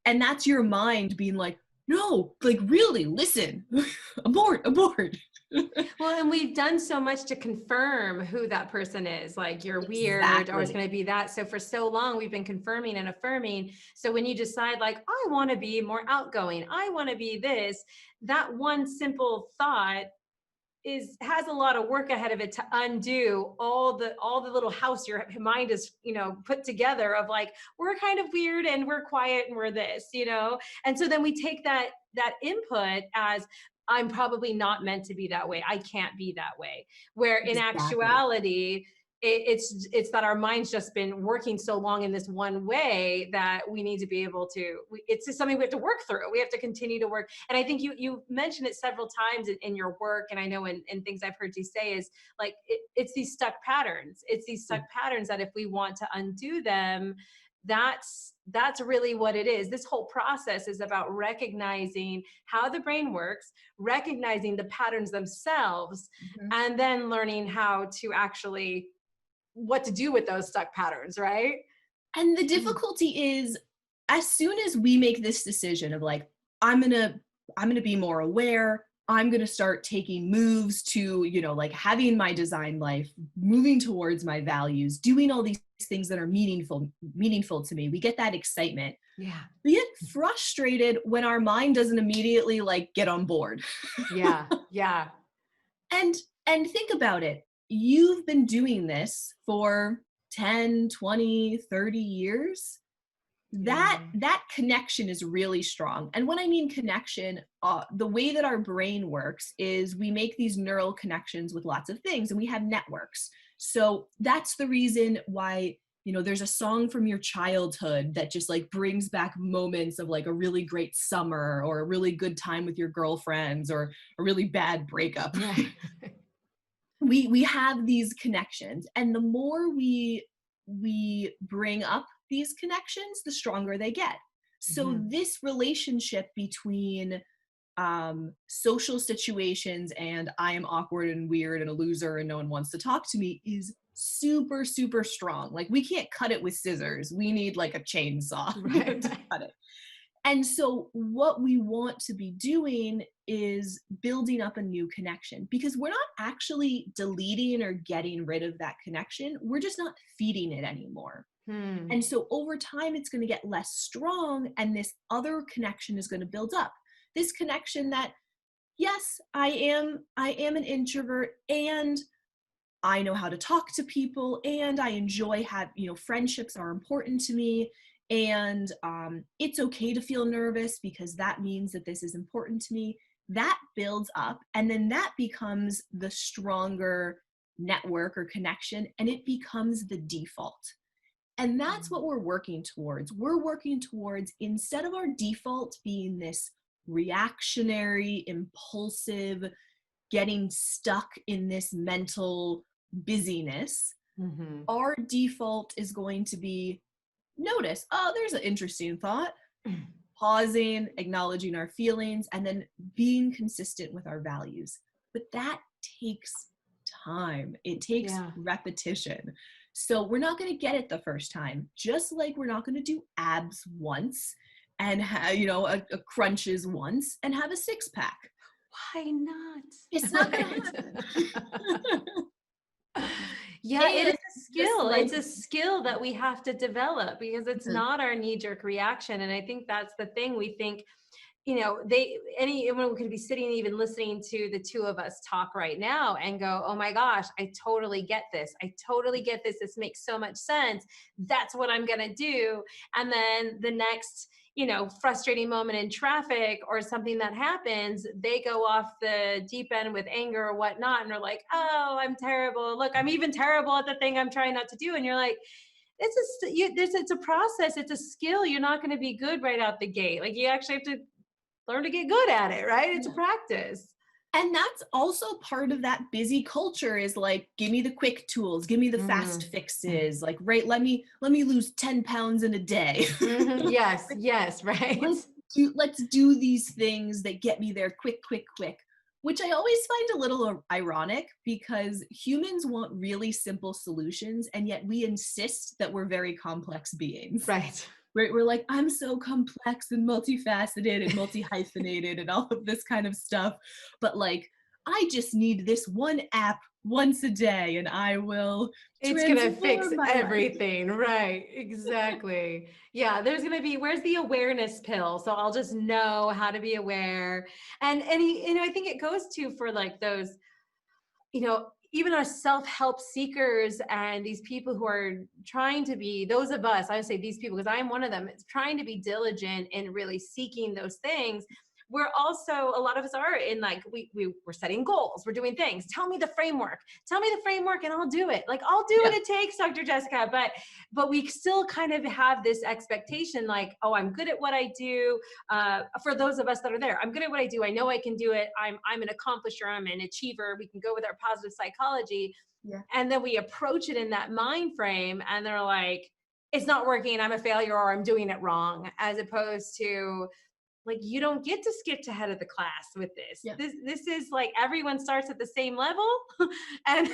And that's your mind being like, no, like really, listen, abort. Well, and we've done so much to confirm who that person is. Like, you're weird, or it's going to be that. So for so long, we've been confirming and affirming. So when you decide like, I want to be more outgoing, I want to be this, that one simple thought has a lot of work ahead of it to undo all the little house your mind is, put together of like, we're kind of weird and we're quiet and we're this, and so then we take that input as, I'm probably not meant to be that way. I can't be that way. Where in actuality, it's that our mind's just been working so long in this one way that we need to be able to, it's just something we have to work through. We have to continue to work. And I think you mentioned it several times in your work. And I know in things I've heard you say is like, it's these stuck patterns. It's these stuck patterns that if we want to undo them, that's really what it is. This whole process is about recognizing how the brain works, recognizing the patterns themselves, and then learning how to actually what to do with those stuck patterns, right? And the difficulty is, as soon as we make this decision of like, I'm gonna be more aware, I'm gonna start taking moves to, like having my design life, moving towards my values, doing all these things that are meaningful to me, we get that excitement. Yeah. We get frustrated when our mind doesn't immediately like get on board. Yeah. And think about it. You've been doing this for 10, 20, 30 years. That connection is really strong. And when I mean connection, the way that our brain works is we make these neural connections with lots of things, and we have networks. So that's the reason why, there's a song from your childhood that just like brings back moments of like a really great summer or a really good time with your girlfriends or a really bad breakup. Right. We have these connections, and the more we bring up these connections, the stronger they get. So this relationship between social situations and I am awkward and weird and a loser and no one wants to talk to me is super, super strong. Like we can't cut it with scissors. We need like a chainsaw Right. to cut it. And so what we want to be doing is building up a new connection, because we're not actually deleting or getting rid of that connection. We're just not feeding it anymore. Hmm. And so over time, it's going to get less strong, and this other connection is going to build up. This connection that, yes, I am an introvert, and I know how to talk to people, and I enjoy friendships are important to me. And it's okay to feel nervous because that means that this is important to me. That builds up, and then that becomes the stronger network or connection, and it becomes the default. And that's what we're working towards. We're working towards, instead of our default being this reactionary, impulsive, getting stuck in this mental busyness, Mm-hmm. our default is going to be notice, oh, there's an interesting thought, pausing, acknowledging our feelings, and then being consistent with our values. But that takes time. It takes Yeah. repetition. So we're not going to get it the first time, just like we're not going to do abs once and a crunches once and have a six pack. Why not? It's not going to Right. happen. Yeah, it is And a just skill. like, It's a skill that we have to develop because it's Mhm. not our knee-jerk reaction. And I think that's the thing. We think, anyone could be sitting even listening to the two of us talk right now and go, oh my gosh, I totally get this. I totally get this. This makes so much sense. That's what I'm gonna do. And then the next, frustrating moment in traffic or something that happens, they go off the deep end with anger or whatnot, and they're like, oh, I'm terrible. Look, I'm even terrible at the thing I'm trying not to do. And you're like, it's a process. It's a skill. You're not going to be good right out the gate. Like you actually have to learn to get good at it, right? It's a practice. and that's also part of that busy culture, is like, give me the quick tools, give me the fast fixes, like, right, let me lose 10 pounds in a day. Mm-hmm. Yes, right. let's do these things that get me there quick, quick, quick, which I always find a little ironic, because humans want really simple solutions, and yet we insist that we're very complex beings. Right. We're like, I'm so complex and multifaceted and multi-hyphenated and all of this kind of stuff. But like, I just need this one app once a day and I will It's going to fix transform my life. everything. Right. Exactly. Yeah. There's going to be, where's the awareness pill? So I'll just know how to be aware. And I think it goes to for like those, even our self-help seekers and these people who are trying to be, those of us, I say these people because I am one of them, it's trying to be diligent in really seeking those things. We're also, a lot of us are in like, we're setting goals, we're doing things. Tell me the framework and I'll do it. Like I'll do what it takes, Dr. Jessica. But we still kind of have this expectation like, oh, I'm good at what I do. For those of us that are there, I'm good at what I do. I know I can do it. I'm an accomplisher. I'm an achiever. We can go with our positive psychology. Yeah. And then we approach it in that mind frame and they're like, it's not working. I'm a failure or I'm doing it wrong, as opposed to like, you don't get to skip ahead of the class with this. Yeah. This is like everyone starts at the same level and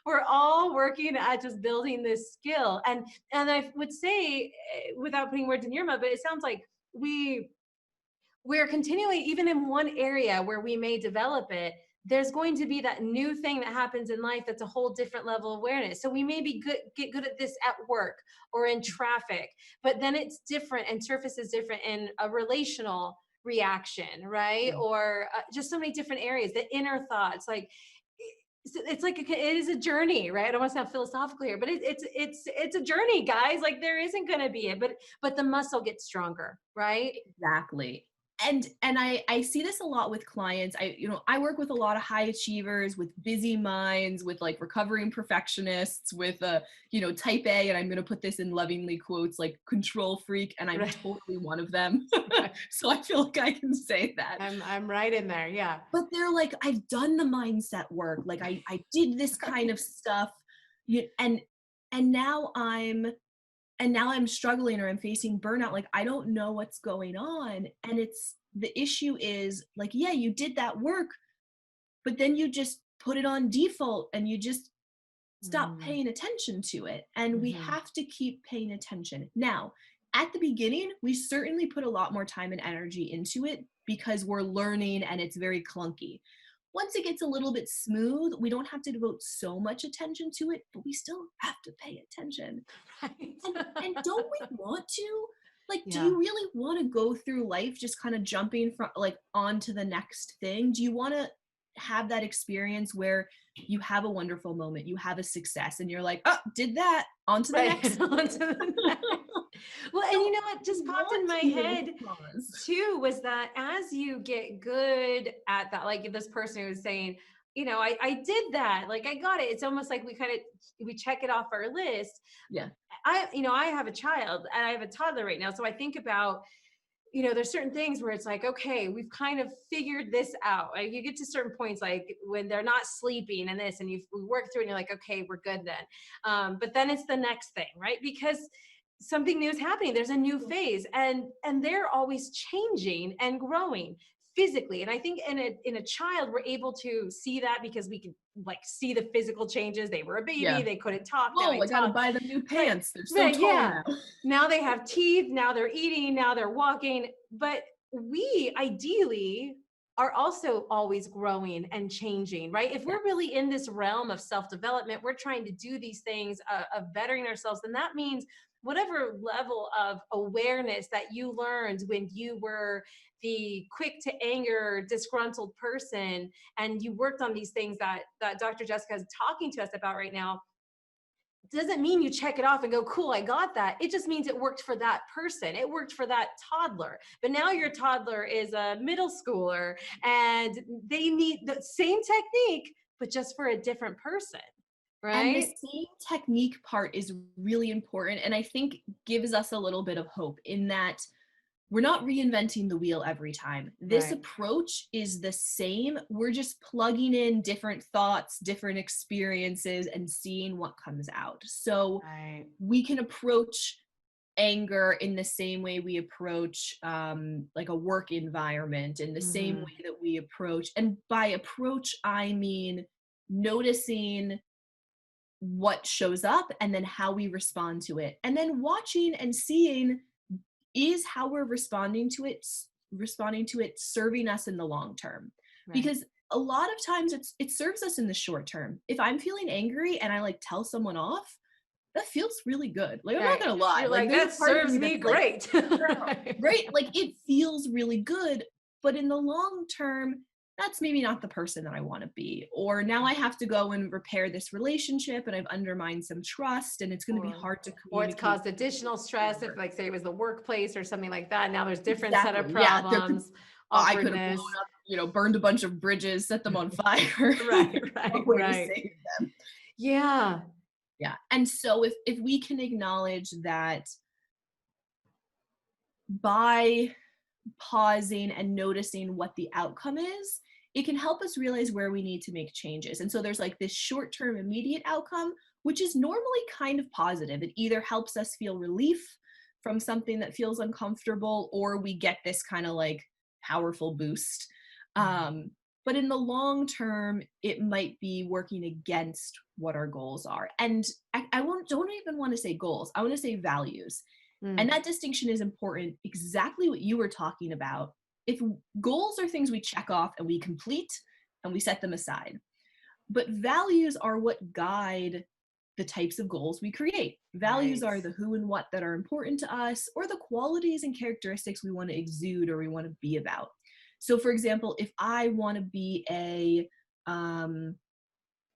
we're all working at just building this skill. And I would say, without putting words in your mouth, but it sounds like we're continually, even in one area where we may develop it, there's going to be that new thing that happens in life that's a whole different level of awareness. So we may get good at this at work or in traffic, but then it's different and surfaces different in a relational reaction, right? Or just so many different areas, the inner thoughts, like it's like it is a journey, right? I don't want to sound philosophical here, but it's a journey, guys. Like there isn't going to be it, but the muscle gets stronger, right? Exactly. And I see this a lot with clients. I work with a lot of high achievers, with busy minds, with like recovering perfectionists, with type A, and I'm going to put this in lovingly quotes, like control freak, and I'm Right. totally one of them. Right. So I feel like I can say that. I'm right in there. Yeah. But they're like, I've done the mindset work. Like I did this kind of stuff. And now I'm struggling, or I'm facing burnout. Like, I don't know what's going on. And the issue is like, yeah, you did that work, but then you just put it on default and you just stop paying attention to it. And we Mhm. have to keep paying attention. Now, at the beginning, we certainly put a lot more time and energy into it because we're learning and it's very clunky. Once it gets a little bit smooth, we don't have to devote so much attention to it, but we still have to pay attention. And Right. don't we want to? Like, do Yeah. you really want to go through life just kind of jumping from like on to the next thing? Do you want to have that experience where you have a wonderful moment, you have a success, and you're like, oh, did that, on to the Right. next. On to the next. Well, and So you know what just we popped in want my to be able head to pause. too was that as you get good at that, like this person who was saying, I did that, like I got it. It's almost like we check it off our list. Yeah. I have a child and I have a toddler right now. So I think about, there's certain things where it's like, okay, we've kind of figured this out. Like you get to certain points, like when they're not sleeping and this, and we work through it and you're like, okay, we're good then. But then it's the next thing, right? Because something new is happening. There's a new phase and they're always changing and growing physically. And I think in a child, we're able to see that because we can like see the physical changes. They were a Yeah. baby, they couldn't talk, now Whoa, they I gotta talk. buy them new Right. pants. They're so Right, tall yeah. now. Now they have teeth, now they're eating, now they're walking. But we ideally are also always growing and changing, right? If we're really in this realm of self-development, we're trying to do these things of bettering ourselves, then that means whatever level of awareness that you learned when you were the quick to anger, disgruntled person, and you worked on these things that Dr. Jessica is talking to us about right now, doesn't mean you check it off and go, cool, I got that. It just means it worked for that person. It worked for that toddler. But now your toddler is a middle schooler and they need the same technique, but just for a different person, And the right? same technique part is really important, and I think gives us a little bit of hope in that we're not reinventing the wheel every time. This Right. approach is the same. We're just plugging in different thoughts, different experiences, and seeing what comes out. So Right. we can approach anger in the same way we approach like a work environment, in the same Mm-hmm. way that we approach. And by approach, I mean noticing what shows up and then how we respond to it. And then watching and seeing, is how we're responding to it serving us in the long term? Right. Because a lot of times it serves us in the short term. If I'm feeling angry and I like tell someone off, that feels really good. Like, I'm not Right. gonna lie, You're like like, there's that a part of serves me me that's like, great. right? Like it feels really good, but in the long term, that's maybe not the person that I want to be. Or now I have to go and repair this relationship and I've undermined some trust and it's going to be or hard to or it's communicate caused additional stress if, forward. like, say it was the workplace or something like that. Now there's different set of Exactly. Yeah. problems, I could have blown awkwardness. up, burned a bunch of bridges, set them on fire. Right, A right, way to right. save them. Yeah. Yeah. And so if we can acknowledge that by pausing and noticing what the outcome is, it can help us realize where we need to make changes. And so there's like this short-term immediate outcome, which is normally kind of positive. It either helps us feel relief from something that feels uncomfortable, or we get this kind of like powerful boost. But in the long term, it might be working against what our goals are. And don't even want to say goals. I want to say values. And Mm, that distinction is important, exactly what you were talking about. If goals are things we check off and we complete and we set them aside, but values are what guide the types of goals we create. Values right. are the who and what that are important to us, or the qualities and characteristics we want to exude or we want to be about. So for example, if I want to be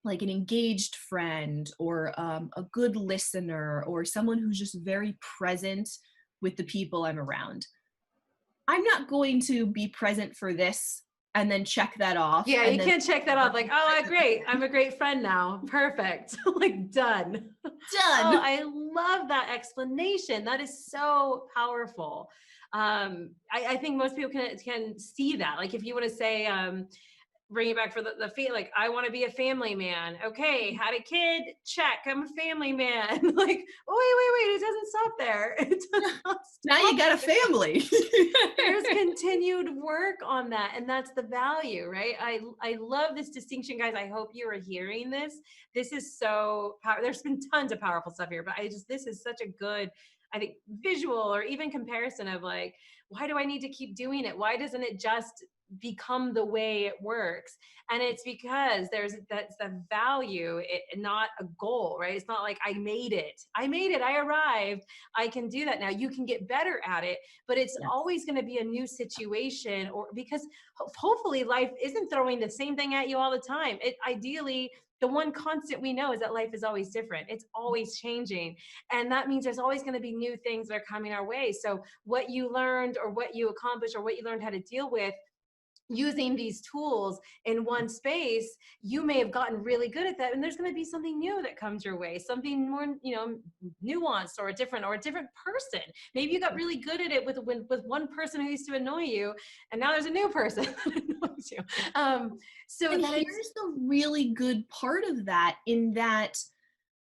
like an engaged friend, or a good listener, or someone who's just very present with the people I'm around, I'm not going to be present for this and then check that off Yeah, you and then can't check that off like, oh, great, I'm a great friend now. Perfect. Like, done. Oh, done. I love that explanation. That is so powerful. I think most people can see that. Like, if you want to say, bring it back for the feel, like, I want to be a family man. Okay, had a kid, check, I'm a family man. Like, oh, wait, it doesn't stop there. It does not Now you stop got a there. family. There's continued work on that. And that's the value, right? I love this distinction, guys. I hope you are hearing this. This is so there's been tons of powerful stuff here, but this is such a good, I think, visual or even comparison of like, why do I need to keep doing it? Why doesn't it just become the way it works? And it's because that's the value, not a goal, right? It's not like I made it, I arrived, I can do that now. You can get better at it, but it's always going to be a new situation, or because hopefully life isn't throwing the same thing at you all the time. Ideally, the one constant we know is that life is always different. It's always changing. And that means there's always going to be new things that are coming our way. So what you learned or what you accomplished or what you learned how to deal with using these tools in one space, you may have gotten really good at that, and there's going to be something new that comes your way, something more, nuanced or a different person. Maybe you got really good at it with one person who used to annoy you, and now there's a new person that annoys you. So and here's the really good part of that, in that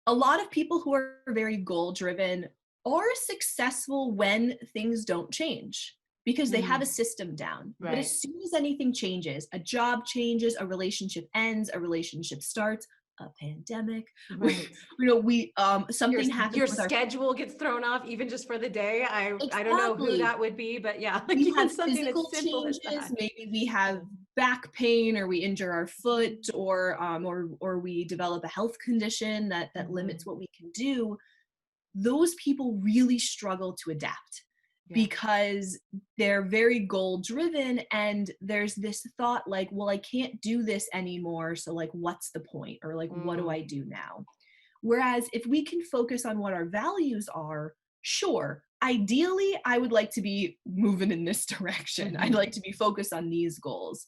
a lot of people who are very goal driven are successful when things don't change, because they have a system down. Right. But as soon as anything changes, a job changes, a relationship ends, a relationship starts, a pandemic, right. something happens. Your schedule gets thrown off even just for the day. I don't know who Exactly. that would be, but yeah, like We even have something physical as simple changes. as that. Maybe we have back pain, or we injure our foot, or we develop a health condition that limits what we can do. Those people really struggle to adapt. Yeah. Because they're very goal driven, and there's this thought like, well, I can't do this anymore, so like, what's the point? Or like, what do I do now? Whereas if we can focus on what our values are, sure, ideally, I would like to be moving in this direction. I'd like to be focused on these goals.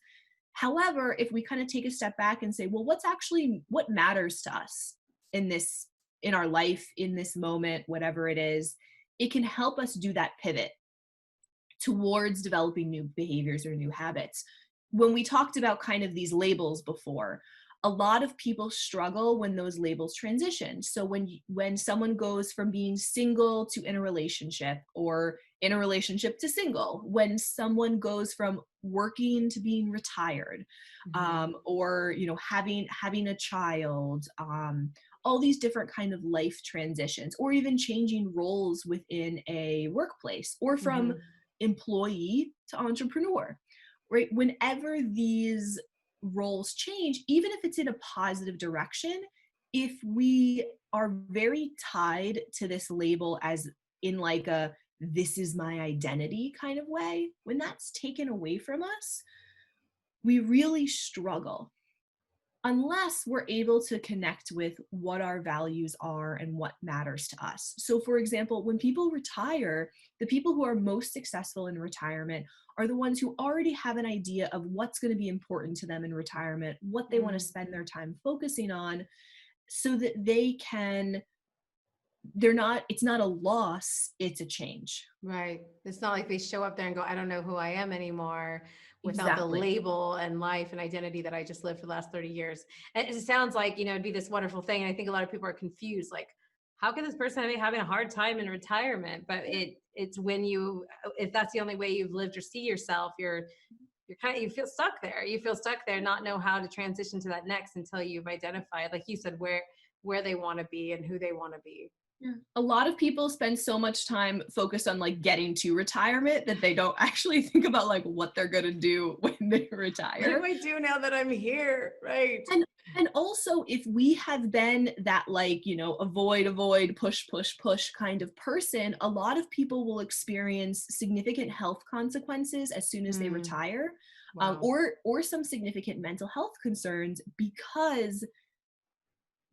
However, if we kind of take a step back and say, well, what matters to us in our life, in this moment, whatever it is, it can help us do that pivot towards developing new behaviors or new habits. When we talked about kind of these labels before, a lot of people struggle when those labels transition. So when someone goes from being single to in a relationship, or in a relationship to single, when someone goes from working to being retired, or having a child, all these different kind of life transitions, or even changing roles within a workplace, or from employee to entrepreneur, right? Whenever these roles change, even if it's in a positive direction, if we are very tied to this label as in like a, this is my identity kind of way, when that's taken away from us, we really struggle. Unless we're able to connect with what our values are and what matters to us. So for example, when people retire, the people who are most successful in retirement are the ones who already have an idea of what's going to be important to them in retirement, what they want to spend their time focusing on, so that it's not a loss, it's a change. Right. It's not like they show up there and go, I don't know who I am anymore, without the label and life and identity that I just lived for the last 30 years. And it sounds like, it'd be this wonderful thing. And I think a lot of people are confused, like, how can this person be having a hard time in retirement? But it's when if that's the only way you've lived or see yourself, you feel stuck there. You feel stuck there, not know how to transition to that next until you've identified, like you said, where they want to be and who they want to be. Yeah. A lot of people spend so much time focused on like getting to retirement that they don't actually think about like what they're going to do when they retire. What do I do now that I'm here? Right. And also, if we have been that like, avoid, push kind of person, a lot of people will experience significant health consequences as soon as they retire. Wow. Or some significant mental health concerns, because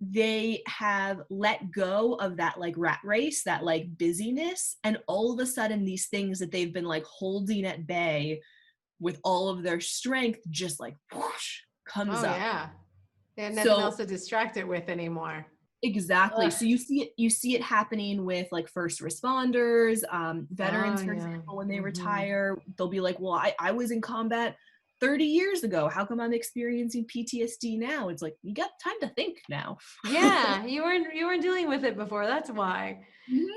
they have let go of that like rat race, that like busyness, and all of a sudden these things that they've been like holding at bay with all of their strength just like whoosh comes up. Yeah. They have nothing else to distract it with anymore. Exactly. So you see it happening with like first responders, veterans, for example, when they retire, they'll be like, well, I was in combat 30 years ago. How come I'm experiencing PTSD now? It's like, you got time to think now. Yeah, you weren't dealing with it before. That's why.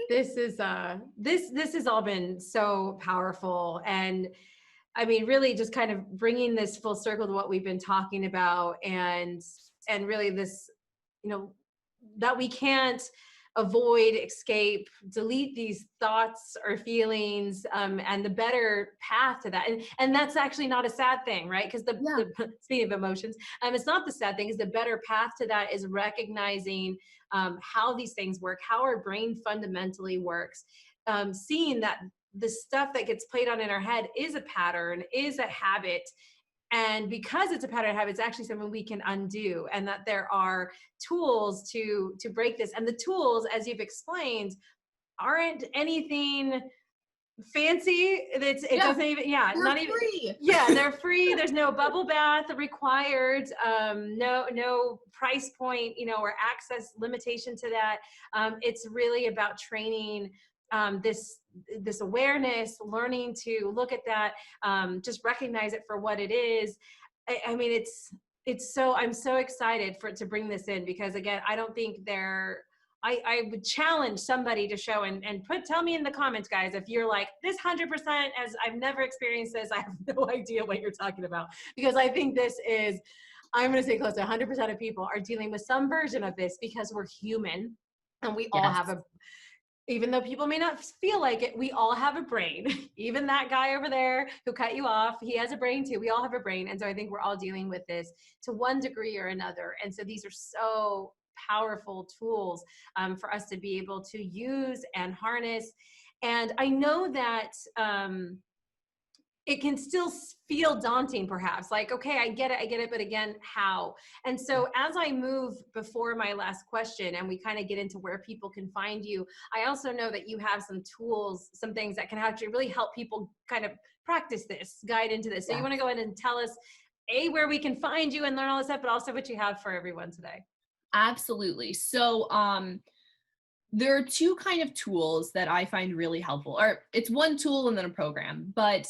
This has all been so powerful. And I mean, really just kind of bringing this full circle to what we've been talking about, and really this, you know, that we can't avoid, escape, delete these thoughts or feelings, and the better path to that. And that's actually not a sad thing, right? Because the speaking of emotions, it's not the sad thing. Is the better path to that is recognizing how these things work, how our brain fundamentally works, seeing that the stuff that gets played on in our head is a pattern, is a habit. And because it's a pattern habit, it's actually something we can undo, and that there are tools to break this. And the tools, as you've explained, aren't anything fancy. It doesn't even, not even free. they're free. There's no bubble bath required, no price point, or access limitation to that. It's really about training this awareness, learning to look at that, just recognize it for what it is. I mean, it's so, I'm so excited to bring this in, because again, I don't think I would challenge somebody to show and tell me in the comments, guys, if you're like, this 100%, as I've never experienced this, I have no idea what you're talking about. Because I think this is, I'm going to say close to 100% of people are dealing with some version of this, because we're human and we all have even though people may not feel like it, we all have a brain. Even that guy over there who cut you off, he has a brain too. We all have a brain. And so I think we're all dealing with this to one degree or another. And so these are so powerful tools for us to be able to use and harness. And I know that it can still feel daunting, perhaps, like, okay, I get it, but again, how? And so as I move before my last question and we kind of get into where people can find you, I also know that you have some tools, some things that can actually really help people kind of practice this, guide into this. So you want to go ahead and tell us, where we can find you and learn all this stuff, but also what you have for everyone today. Absolutely. So there are two kind of tools that I find really helpful, or it's one tool and then a program. But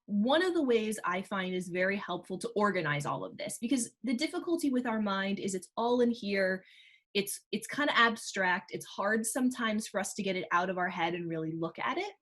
one of the ways I find is very helpful to organize all of this, because the difficulty with our mind is it's all in here. It's kind of abstract. It's hard sometimes for us to get it out of our head and really look at it.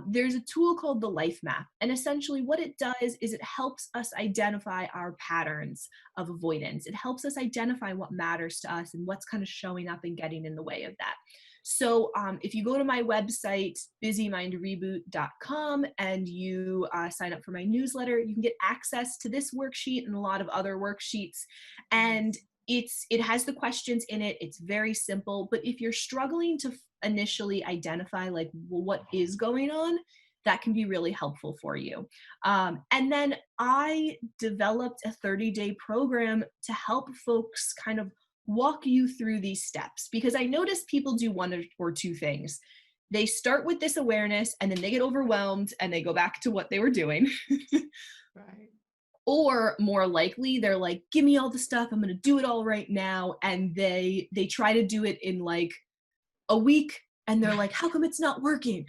There's a tool called the Life Map. And essentially what it does is it helps us identify our patterns of avoidance. It helps us identify what matters to us and what's kind of showing up and getting in the way of that. So if you go to my website, busymindreboot.com, and you sign up for my newsletter, you can get access to this worksheet and a lot of other worksheets. And it has the questions in it. It's very simple. But if you're struggling to initially identify, like, well, what is going on, that can be really helpful for you. And then I developed a 30-day program to help folks kind of walk you through these steps, because I noticed people do one or two things. They start with this awareness and then they get overwhelmed and they go back to what they were doing. Right. Or more likely, they're like, give me all the stuff, I'm going to do it all right now. And they try to do it in like a week and they're like, how come it's not working?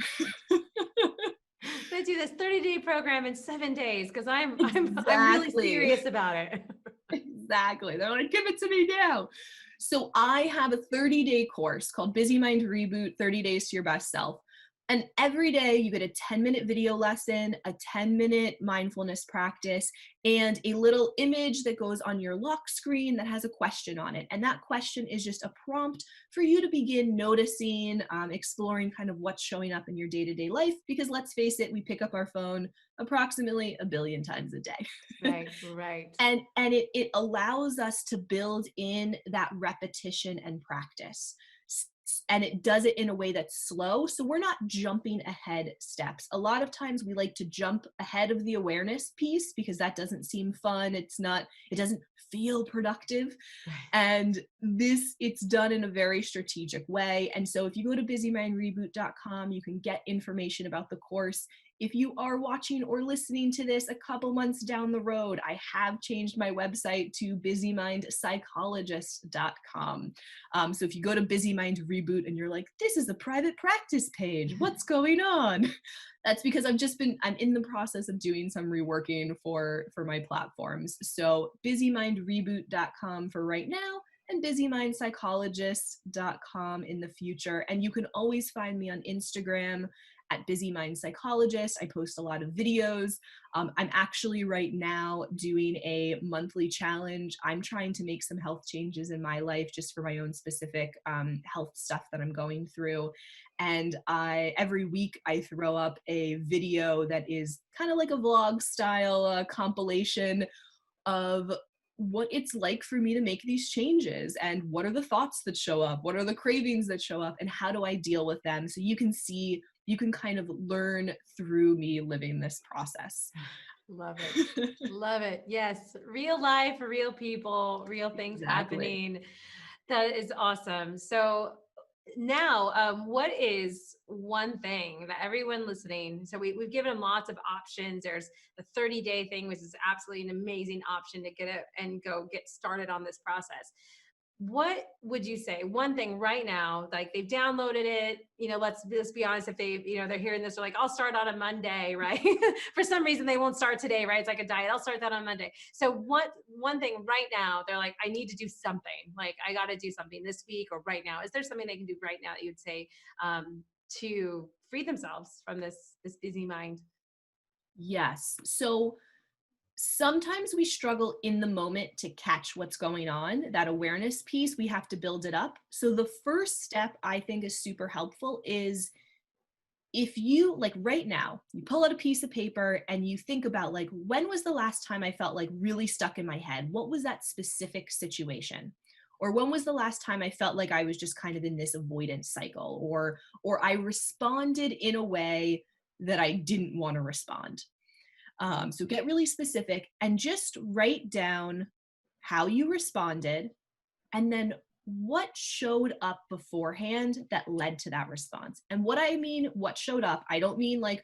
They do this 30-day program in 7 days because I'm really Exactly. serious about it. Exactly. They're like, give it to me now. So I have a 30-day course called Busy Mind Reboot, 30 Days to Your Best Self. And every day you get a 10-minute video lesson, a 10-minute mindfulness practice, and a little image that goes on your lock screen that has a question on it. And that question is just a prompt for you to begin noticing, exploring kind of what's showing up in your day-to-day life. Because let's face it, we pick up our phone approximately 1 billion times a day. Right. And it allows us to build in that repetition and practice. And it does it in a way that's slow. So we're not jumping ahead steps. A lot of times we like to jump ahead of the awareness piece because that doesn't seem fun. It doesn't feel productive. And it's done in a very strategic way. And so if you go to busymindreboot.com, you can get information about the course. If you are watching or listening to this a couple months down the road, I have changed my website to busymindpsychologist.com. So if you go to Busy Mind Reboot and you're like, this is a private practice page, what's going on? That's because I'm in the process of doing some reworking for my platforms. So busymindreboot.com for right now, and busymindpsychologist.com in the future. And you can always find me on Instagram at Busy Mind Psychologist. I post a lot of videos. I'm actually right now doing a monthly challenge. I'm trying to make some health changes in my life just for my own specific health stuff that I'm going through. And every week I throw up a video that is kind of like a vlog style compilation of what it's like for me to make these changes, and what are the thoughts that show up, what are the cravings that show up, and how do I deal with them. So you can kind of learn through me living this process. Love it. Love it. Yes. Real life, real people, real things Exactly. happening. That is awesome. So now, what is one thing that everyone listening, so we've given them lots of options. There's the 30-day thing, which is absolutely an amazing option to get it and go get started on this process. What would you say one thing right now, like they've downloaded it, let's be honest, if they, they're hearing this, they're like, I'll start on a Monday, right? For some reason they won't start today, right? It's like a diet. I'll start that on Monday. So one thing right now, they're like, I need to do something, like I got to do something this week or right now. Is there something they can do right now that you'd say to free themselves from this busy mind? Yes. So sometimes we struggle in the moment to catch what's going on. That awareness piece, we have to build it up. So the first step I think is super helpful is, if you, like right now, you pull out a piece of paper and you think about, like, when was the last time I felt like really stuck in my head? What was that specific situation? Or when was the last time I felt like I was just kind of in this avoidance cycle, or I responded in a way that I didn't want to respond. So get really specific and just write down how you responded, and then what showed up beforehand that led to that response. And what I mean, what showed up, I don't mean like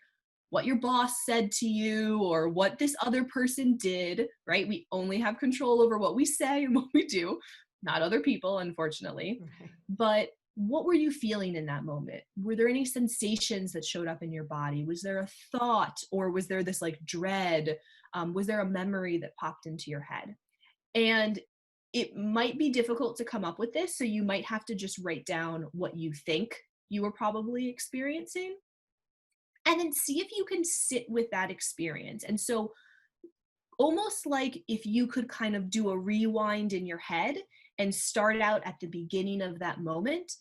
what your boss said to you or what this other person did, right? We only have control over what we say and what we do, not other people, unfortunately. Right. But what were you feeling in that moment? Were there any sensations that showed up in your body? Was there a thought, or was there this like dread? Was there a memory that popped into your head? And it might be difficult to come up with this, so you might have to just write down what you think you were probably experiencing, and then see if you can sit with that experience. And so almost like if you could kind of do a rewind in your head and start out at the beginning of that moment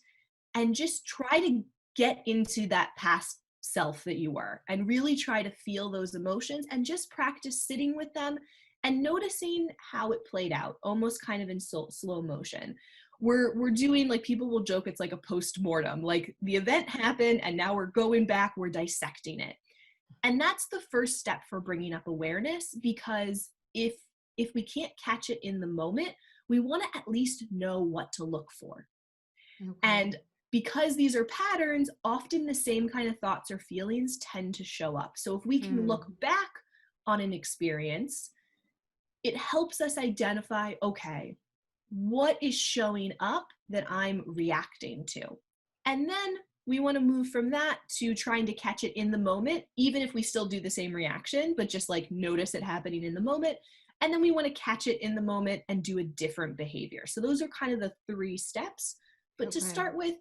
and just try to get into that past self that you were, and really try to feel those emotions and just practice sitting with them and noticing how it played out, almost kind of in slow motion. We're doing, like, people will joke, it's like a post-mortem, like the event happened and now we're going back, we're dissecting it. And that's the first step for bringing up awareness, because if we can't catch it in the moment, we want to at least know what to look for. Okay. And because these are patterns, often the same kind of thoughts or feelings tend to show up. So if we can look back on an experience, it helps us identify, okay, what is showing up that I'm reacting to? And then we want to move from that to trying to catch it in the moment, even if we still do the same reaction, but just like notice it happening in the moment. And then we want to catch it in the moment and do a different behavior. So those are kind of the 3 steps. But to start with,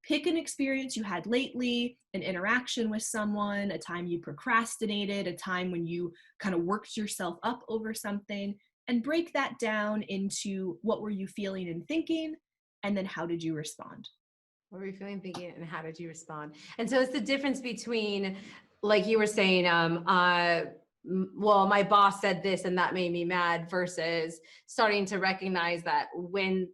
pick an experience you had lately, an interaction with someone, a time you procrastinated, a time when you kind of worked yourself up over something, and break that down into what were you feeling and thinking, and then how did you respond? What were you feeling, thinking, and how did you respond? And so it's the difference between, like you were saying, well, my boss said this and that made me mad, versus starting to recognize that when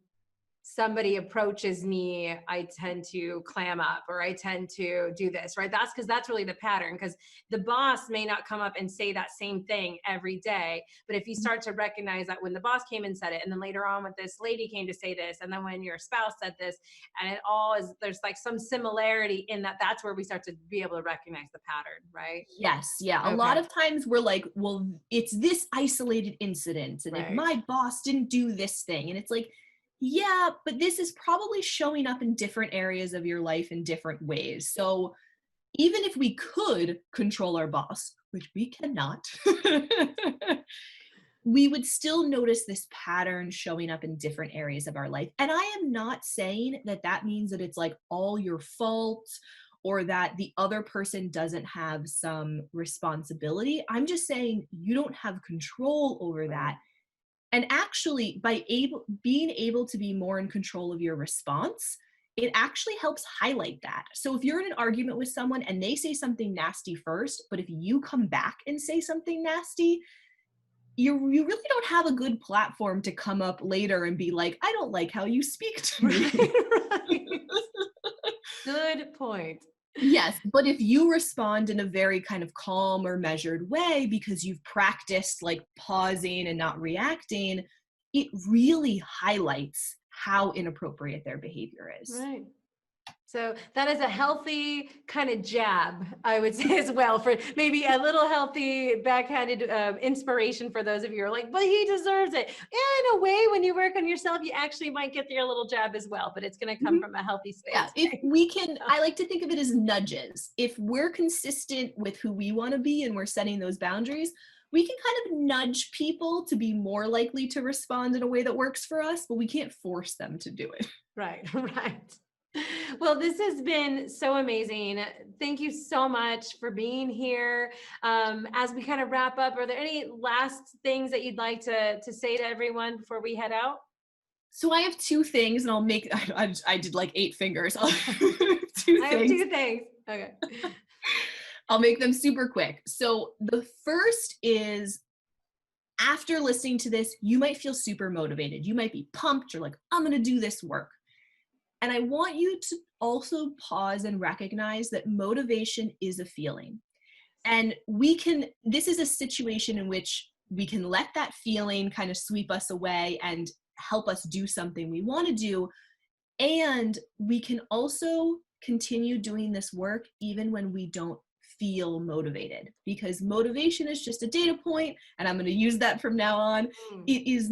somebody approaches me, I tend to clam up, or I tend to do this, right? That's because that's really the pattern, because the boss may not come up and say that same thing every day. But if you start to recognize that when the boss came and said it, and then later on when this lady came to say this, and then when your spouse said this, and it all is, there's like some similarity in that, that's where we start to be able to recognize the pattern, right? Yes. Yeah. A lot of times we're like, well, it's this isolated incident. And if my boss didn't do this thing, and it's like, yeah, but this is probably showing up in different areas of your life in different ways. So even if we could control our boss, which we cannot, we would still notice this pattern showing up in different areas of our life. And I am not saying that that means that it's like all your fault, or that the other person doesn't have some responsibility. I'm just saying you don't have control over that. And actually, by being able to be more in control of your response, it actually helps highlight that. So if you're in an argument with someone and they say something nasty first, but if you come back and say something nasty, you really don't have a good platform to come up later and be like, I don't like how you speak to me. Right. Good point. Yes, but if you respond in a very kind of calm or measured way because you've practiced like pausing and not reacting, it really highlights how inappropriate their behavior is. Right. So that is a healthy kind of jab, I would say, as well, for maybe a little healthy backhanded inspiration for those of you who are like, but he deserves it. Yeah, in a way, when you work on yourself, you actually might get your little jab as well, but it's going to come from a healthy space. Yeah, if we can, I like to think of it as nudges. If we're consistent with who we want to be and we're setting those boundaries, we can kind of nudge people to be more likely to respond in a way that works for us, but we can't force them to do it. Right, right. Well, this has been so amazing. Thank you so much for being here. As we kind of wrap up, are there any last things that you'd like to say to everyone before we head out? So I have two things, and I'll make, I did like 8 fingers. I have two things. Okay. I'll make them super quick. So the first is, after listening to this, you might feel super motivated. You might be pumped. You're like, I'm going to do this work. And I want you to also pause and recognize that motivation is a feeling. And this is a situation in which we can let that feeling kind of sweep us away and help us do something we want to do. And we can also continue doing this work even when we don't feel motivated, because motivation is just a data point, and I'm going to use that from now on. It's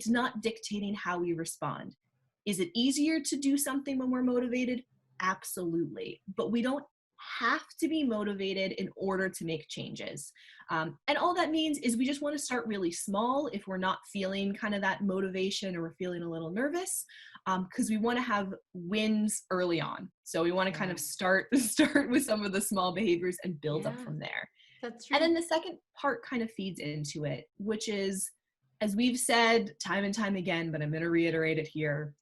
not dictating how we respond. Is it easier to do something when we're motivated? Absolutely. But we don't have to be motivated in order to make changes. And all that means is we just want to start really small if we're not feeling kind of that motivation or we're feeling a little nervous, because we want to have wins early on. So we want to kind of start with some of the small behaviors and build up from there. That's true. And then the second part kind of feeds into it, which is, as we've said time and time again, but I'm going to reiterate it here,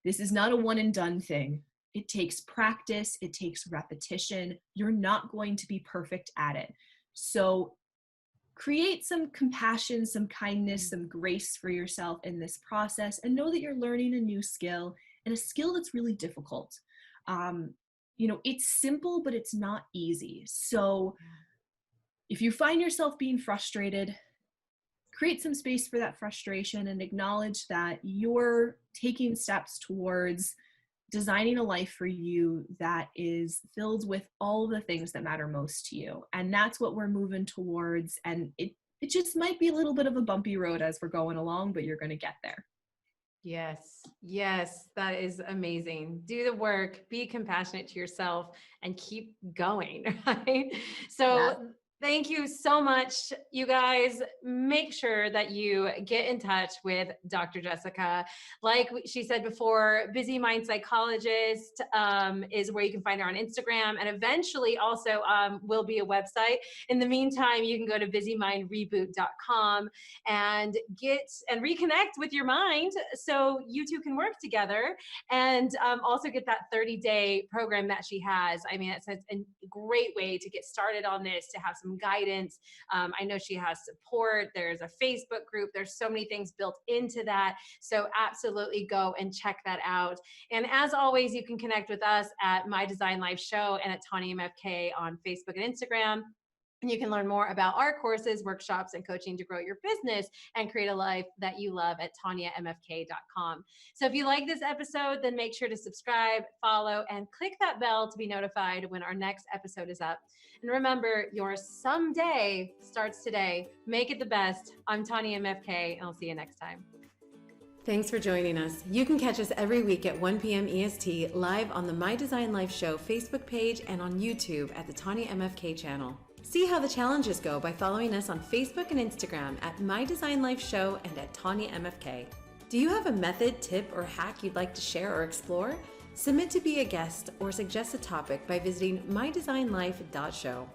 this is not a one and done thing. It takes practice. It takes repetition. You're not going to be perfect at it. So create some compassion, some kindness, some grace for yourself in this process, and know that you're learning a new skill, and a skill that's really difficult. It's simple, but it's not easy. So if you find yourself being frustrated, create some space for that frustration and acknowledge that you're taking steps towards designing a life for you that is filled with all the things that matter most to you. And that's what we're moving towards. And it just might be a little bit of a bumpy road as we're going along, but you're going to get there. Yes, that is amazing. Do the work, be compassionate to yourself, and keep going, right? So thank you so much, you guys. Make sure that you get in touch with Dr. Jessica. Like she said before, Busy Mind Psychologist is where you can find her on Instagram, and eventually also will be a website. In the meantime, you can go to busymindreboot.com and reconnect with your mind so you two can work together, and also get that 30-day program that she has. I mean, it's a great way to get started on this, to have some guidance. I know she has support. There's a Facebook group. There's so many things built into that. So absolutely go and check that out. And as always, you can connect with us at My Design Life Show and at Tanyamfk on Facebook and Instagram. And you can learn more about our courses, workshops, and coaching to grow your business and create a life that you love at tanyamfk.com. So if you like this episode, then make sure to subscribe, follow, and click that bell to be notified when our next episode is up. And remember, your someday starts today. Make it the best. I'm Tanyamfk, and I'll see you next time. Thanks for joining us. You can catch us every week at 1 p.m. EST live on the My Design Life Show Facebook page and on YouTube at the Tanyamfk channel. See how the challenges go by following us on Facebook and Instagram at My Design Life Show and at Tanyamfk. Do you have a method, tip, or hack you'd like to share or explore? Submit to be a guest or suggest a topic by visiting mydesignlife.show.